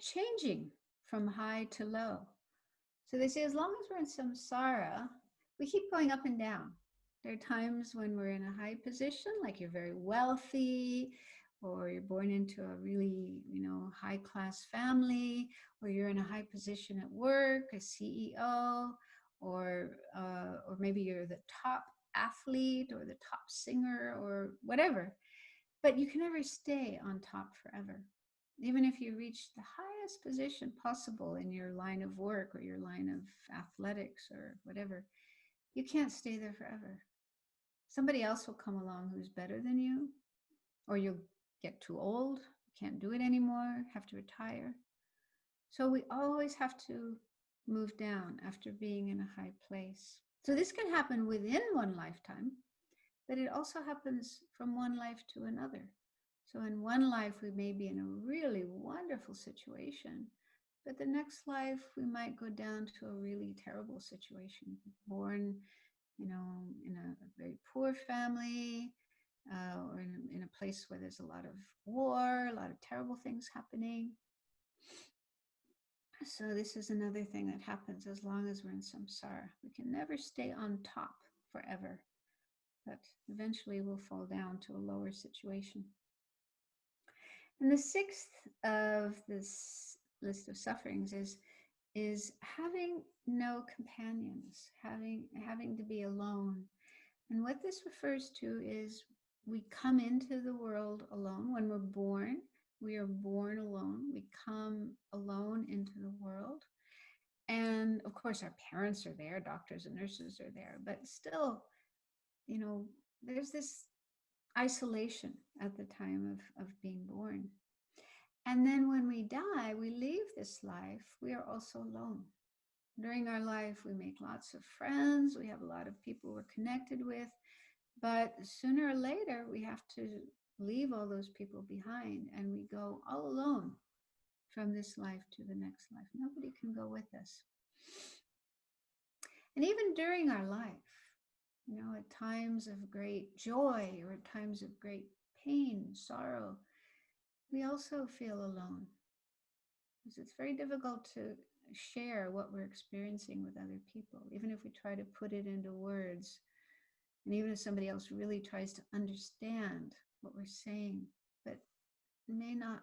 changing from high to low. So they say as long as we're in samsara, we keep going up and down. There are times when we're in a high position, like you're very wealthy, or you're born into a really, you know, high-class family, or you're in a high position at work, a CEO, or maybe you're the top athlete or the top singer or whatever. But you can never stay on top forever. Even if you reach the highest position possible in your line of work or your line of athletics or whatever, you can't stay there forever. Somebody else will come along who's better than you, or you'll get too old, can't do it anymore, have to retire. So we always have to move down after being in a high place. So this can happen within one lifetime, but it also happens from one life to another. So in one life, we may be in a really wonderful situation, but the next life, we might go down to a really terrible situation, born, you know, in a very poor family, or in a place where there's a lot of war, a lot of terrible things happening. So this is another thing that happens as long as we're in samsara. We can never stay on top forever, but eventually we'll fall down to a lower situation. And the 6th of this list of sufferings is having no companions, having to be alone. And what this refers to is we come into the world alone. When we're born, we are born alone. We come alone into the world. And of course, our parents are there, doctors and nurses are there, but still, you know, there's this isolation at the time of being born. And then when we die, we leave this life, we are also alone. During our life, we make lots of friends, we have a lot of people we're connected with, but sooner or later, we have to leave all those people behind and we go all alone from this life to the next life. Nobody can go with us. And even during our life, you know, at times of great joy or at times of great pain, sorrow, we also feel alone. Because it's very difficult to share what we're experiencing with other people, even if we try to put it into words. And even if somebody else really tries to understand what we're saying, but may not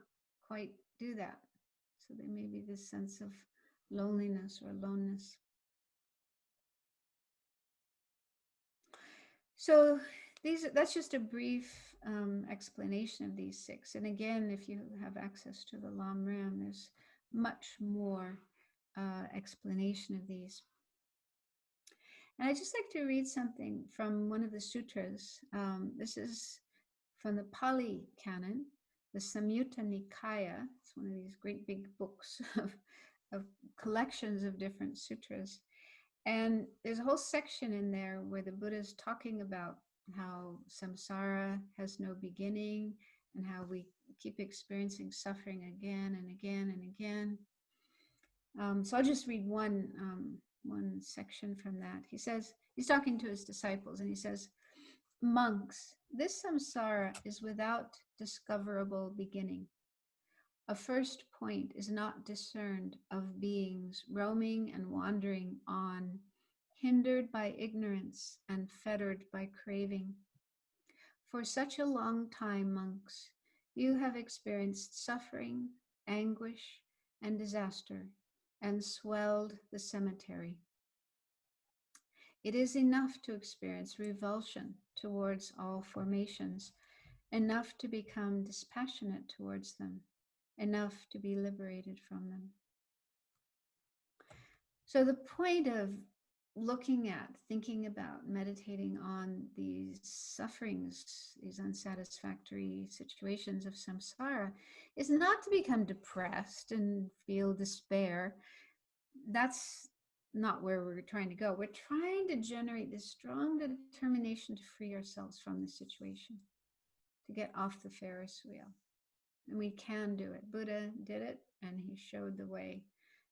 quite do that. So there may be this sense of loneliness or aloneness. So that's just a brief explanation of these 6. And again, if you have access to the Lam Rim, there's much more explanation of these. And I'd just like to read something from one of the sutras. This is from the Pali Canon, the Samyutta Nikaya. It's one of these great big books of collections of different sutras. And there's a whole section in there where the Buddha is talking about how samsara has no beginning and how we keep experiencing suffering again and again and again. So I'll just read one section from that. He says, he's talking to his disciples, and he says, monks, this samsara is without discoverable beginning. A first point is not discerned of beings roaming and wandering on, hindered by ignorance and fettered by craving. For such a long time, monks, you have experienced suffering, anguish, and disaster, and swelled the cemetery. It is enough to experience revulsion towards all formations, enough to become dispassionate towards them, enough to be liberated from them. So the point of looking at, thinking about, meditating on these sufferings, these unsatisfactory situations of samsara, is not to become depressed and feel despair. That's not where we're trying to go. We're trying to generate this strong determination to free ourselves from the situation, to get off the Ferris wheel. And we can do it. Buddha did it, and he showed the way.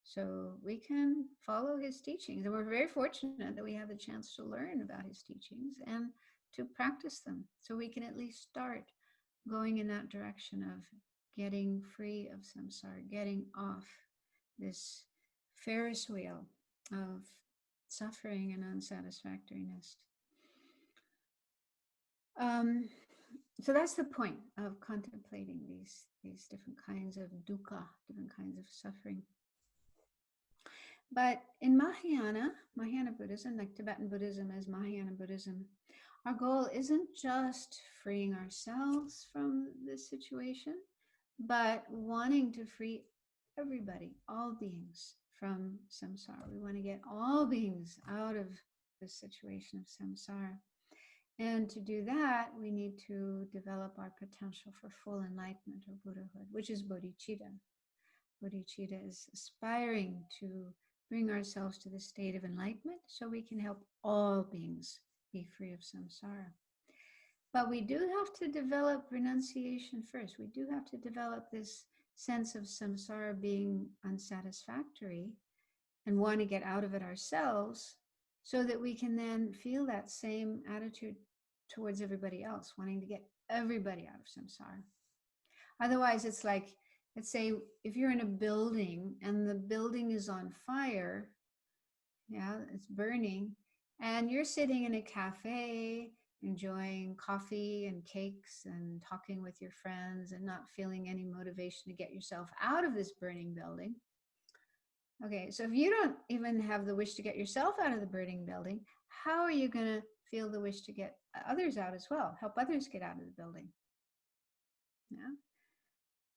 So we can follow his teachings. And we're very fortunate that we have the chance to learn about his teachings and to practice them. So we can at least start going in that direction of getting free of samsara, getting off this Ferris wheel of suffering and unsatisfactoriness. So that's the point of contemplating these different kinds of dukkha, different kinds of suffering. But in Mahayana Buddhism, like Tibetan Buddhism as Mahayana Buddhism, our goal isn't just freeing ourselves from this situation, but wanting to free everybody, all beings, from samsara. We want to get all beings out of the situation of samsara. And to do that, we need to develop our potential for full enlightenment or Buddhahood, which is bodhicitta. Bodhicitta is aspiring to bring ourselves to the state of enlightenment so we can help all beings be free of samsara. But we do have to develop renunciation first. We do have to develop this sense of samsara being unsatisfactory and want to get out of it ourselves, so that we can then feel that same attitude towards everybody else, wanting to get everybody out of samsara. Otherwise, it's like, let's say if you're in a building and the building is on fire, it's burning, and you're sitting in a cafe enjoying coffee and cakes and talking with your friends and not feeling any motivation to get yourself out of this burning building. Okay, so if you don't even have the wish to get yourself out of the burning building, how are you going to feel the wish to get others out as well? Help others get out of the building. Yeah.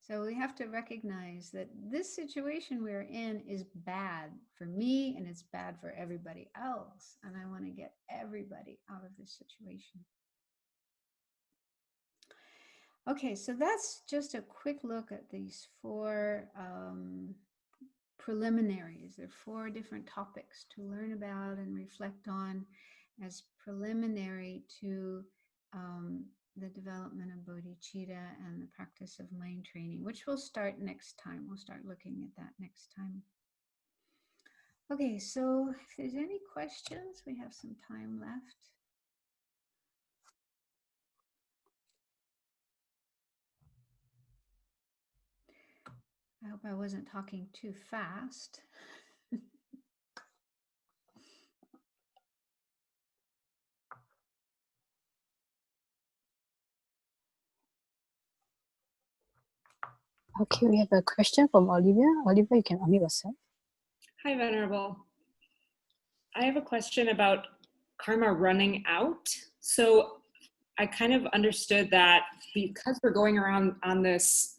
So we have to recognize that this situation we're in is bad for me and it's bad for everybody else. And I want to get everybody out of this situation. Okay, so that's just a quick look at these four preliminaries. There are four different topics to learn about and reflect on as preliminary to the development of bodhicitta and the practice of mind training, which we'll start next time. We'll start looking at that next time. Okay, so if there's any questions, we have some time left. I hope I wasn't talking too fast. Okay, we have a question from Olivia. Olivia, you can unmute yourself. Hi, Venerable. I have a question about karma running out. So I kind of understood that because we're going around on this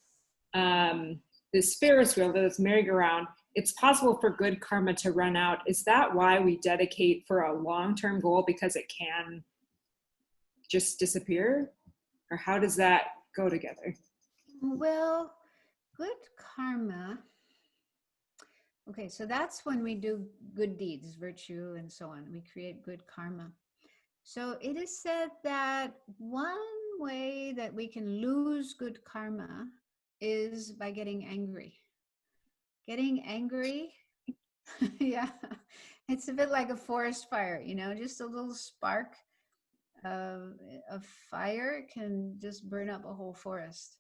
this Ferris wheel, this merry-go-round, it's possible for good karma to run out. Is that why we dedicate for a long-term goal, because it can just disappear? Or how does that go together? Well, good karma. Okay, so that's when we do good deeds, virtue, and so on. We create good karma. So it is said that one way that we can lose good karma is by getting angry. Getting angry, yeah, it's a bit like a forest fire, you know, just a little spark of fire can just burn up a whole forest.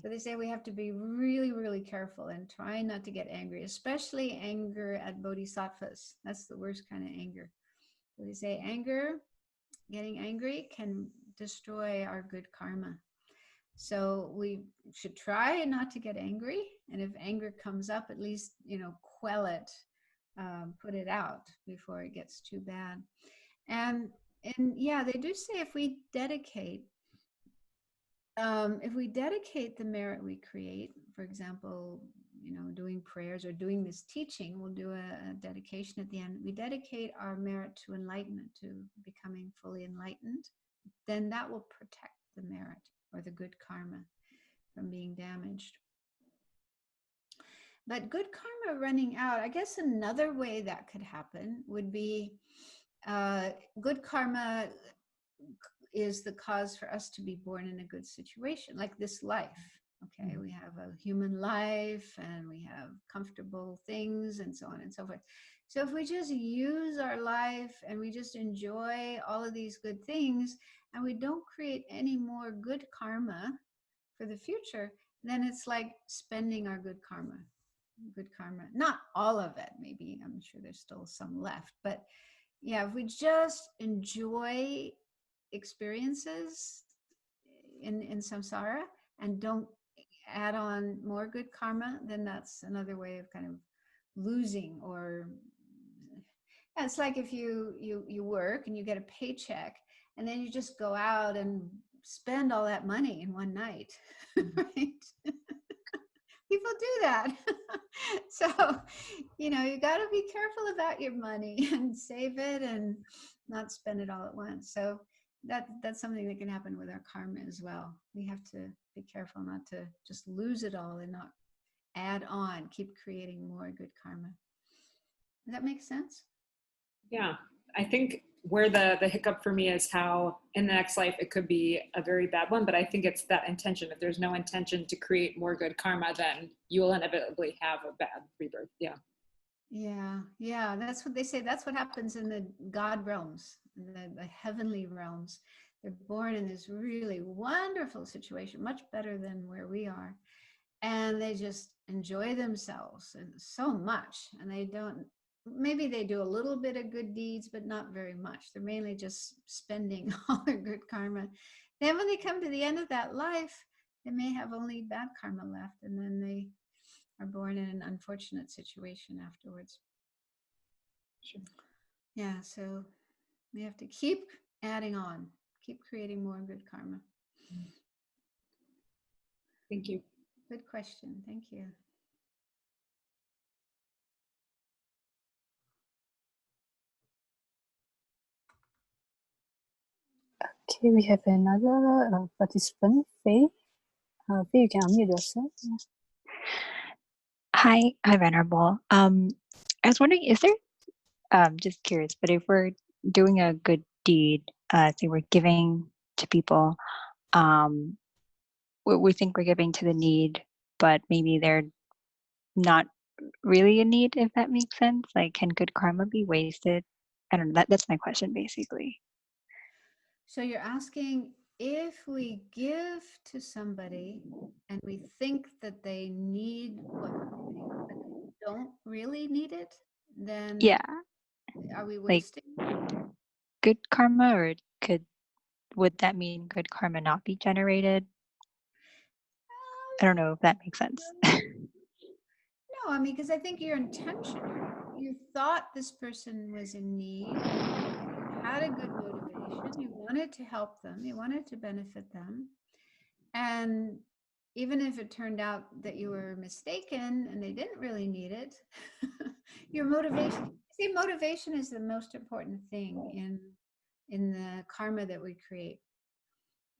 So they say we have to be really, really careful and try not to get angry, especially anger at bodhisattvas. That's the worst kind of anger. So they say getting angry can destroy our good karma. So we should try not to get angry. And if anger comes up, at least, you know, quell it, put it out before it gets too bad. And yeah, they do say if we dedicate the merit we create, for example, you know, doing prayers or doing this teaching, we'll do a dedication at the end. We dedicate our merit to enlightenment, to becoming fully enlightened, then that will protect the merit or the good karma from being damaged. But good karma running out, I guess another way that could happen would be good karma is the cause for us to be born in a good situation, like this life. Okay, we have a human life and we have comfortable things and so on and so forth. So if we just use our life and we just enjoy all of these good things and we don't create any more good karma for the future, then it's like spending our good karma. Not all of it, maybe, I'm sure there's still some left, but yeah, if we just enjoy experiences in samsara and don't add on more good karma, then that's another way of kind of losing. Or yeah, it's like if you work and you get a paycheck and then you just go out and spend all that money in one night, right? People do that. So, you know, you got to be careful about your money and save it and not spend it all at once. So that's something that can happen with our karma as well. We have to be careful not to just lose it all and not add on, keep creating more good karma. Does that make sense? Yeah, I think where the hiccup for me is how in the next life it could be a very bad one, but I think it's that intention. If there's no intention to create more good karma, then you will inevitably have a bad rebirth. Yeah, that's what they say. That's what happens in the God realms, the heavenly realms. They're born in this really wonderful situation, much better than where we are, and they just enjoy themselves so much, and they don't, maybe they do a little bit of good deeds, but not very much. They're mainly just spending all their good karma. Then when they come to the end of that life, they may have only bad karma left, and then they are born in an unfortunate situation afterwards. Sure. Yeah, so we have to keep adding on, keep creating more good karma. Thank you. Good question. Thank you. Okay, we have another participant, Faye. Faye, you can unmute yourself. Yeah. Hi, Venerable. I was wondering, is there, just curious, but if we're doing a good deed, say we're giving to people, we think we're giving to the need, but maybe they're not really in need, if that makes sense. Like, can good karma be wasted? I don't know. That's my question, basically. So you're asking, if we give to somebody and we think that they need what we're giving, but they don't really need it, then Yeah, are we like wasting? good karma, or would that mean good karma not be generated? I don't know if that makes sense. No, I mean, because I think your intention, you thought this person was in need, you had a good motivation, you wanted to help them, you wanted to benefit them, and even if it turned out that you were mistaken and they didn't really need it, your motivation, see, motivation is the most important thing in the karma that we create.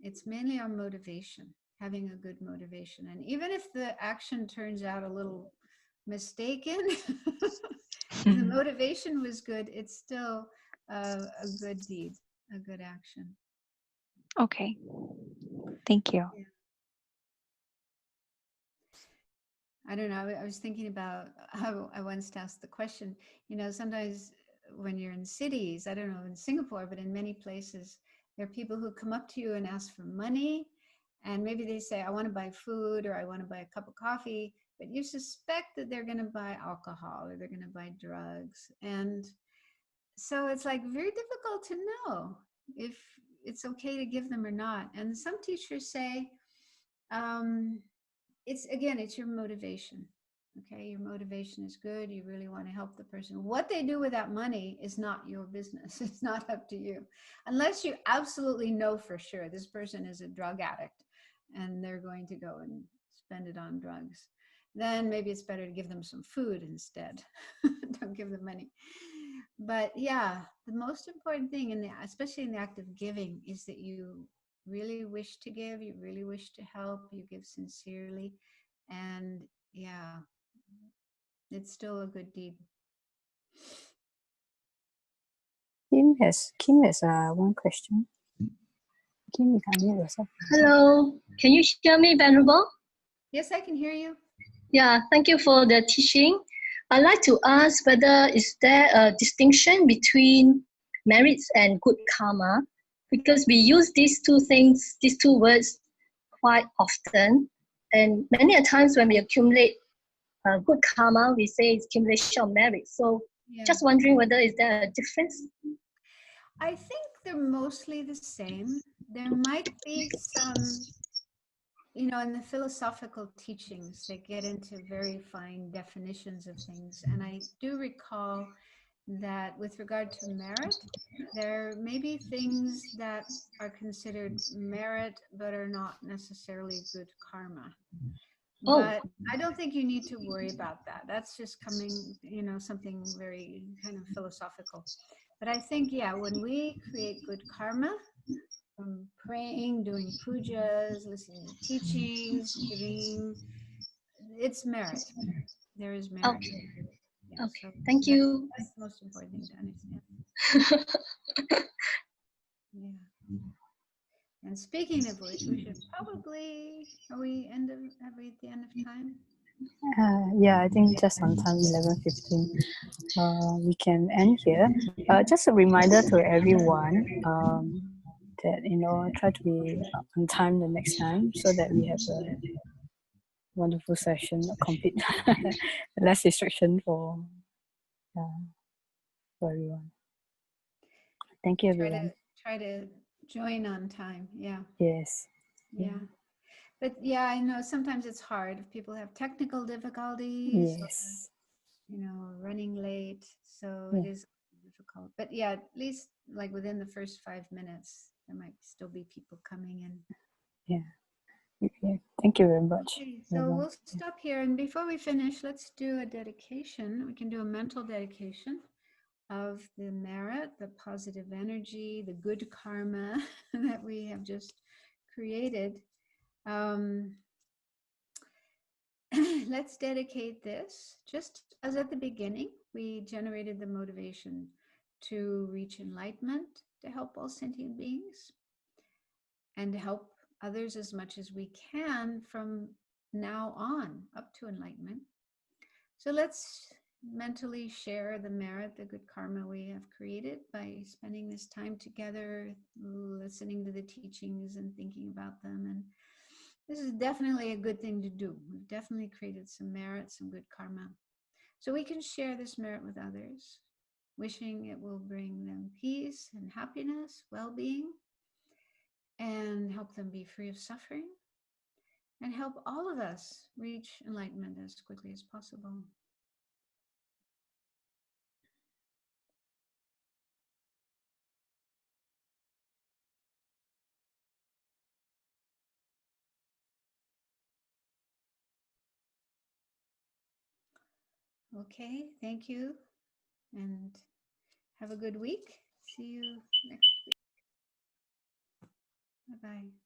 It's mainly our motivation, having a good motivation. And even if the action turns out a little mistaken, and the motivation was good, it's still a good deed, a good action. Okay. Thank you. Yeah. I don't know. I was thinking about how I once asked the question, you know, sometimes when you're in cities, I don't know, in Singapore, but in many places, there are people who come up to you and ask for money. And maybe they say, I want to buy food or I want to buy a cup of coffee, but you suspect that they're going to buy alcohol or they're going to buy drugs. And so it's like very difficult to know if it's okay to give them or not. And some teachers say, it's your motivation. Okay, your motivation is good. You really want to help the person. What they do with that money is not your business. It's not up to you. Unless you absolutely know for sure this person is a drug addict and they're going to go and spend it on drugs. Then maybe it's better to give them some food instead. Don't give them money. But yeah, the most important thing, especially in the act of giving, is that you really wish to give, you really wish to help, you give sincerely. And yeah, it's still a good deed. Kim has one question. Kim, you can unmute yourself. Hello, can you hear me, Venerable? Yes, I can hear you. Yeah, thank you for the teaching. I'd like to ask whether is there a distinction between merits and good karma? Because we use these two things, these two words quite often. And many a times when we accumulate good karma, we say it's accumulation of merit. So just wondering whether is there a difference? I think they're mostly the same. There might be some, you know, in the philosophical teachings, they get into very fine definitions of things. And I do recall that with regard to merit, there may be things that are considered merit, but are not necessarily good karma. Oh. But I don't think you need to worry about that. That's just coming, you know, something very kind of philosophical. But I think, yeah, when we create good karma, from praying, doing pujas, listening to teachings, giving, it's merit. There is merit. Okay. Yeah, Okay. so Thank you. that's the most important thing to understand. Yeah. And speaking of which, we should probably, have we at the end of time? Yeah, I think just on time, 11:15. We can end here. Just a reminder to everyone that, you know, try to be on time the next time so that we have a wonderful session, complete, less distraction for everyone. Thank you, everyone. Try to join on time. Yeah. Yes. Yeah. But yeah, I know sometimes it's hard if people have technical difficulties. Yes. Or, you know, running late. So it is difficult. But yeah, at least like within the first 5 minutes, there might still be people coming in. Yeah. Okay. Thank you very much. Okay, so we'll stop here. And before we finish, let's do a dedication. We can do a mental dedication of the merit, the positive energy, the good karma that we have just created. Let's dedicate this just as at the beginning, we generated the motivation to reach enlightenment, to help all sentient beings, and to help others as much as we can from now on up to enlightenment. So let's mentally share the merit, the good karma we have created by spending this time together, listening to the teachings and thinking about them. And this is definitely a good thing to do. We've definitely created some merit, some good karma. So we can share this merit with others, wishing it will bring them peace and happiness, well-being, and help them be free of suffering, and help all of us reach enlightenment as quickly as possible. Okay, thank you. And have a good week. See you next week. Bye-bye.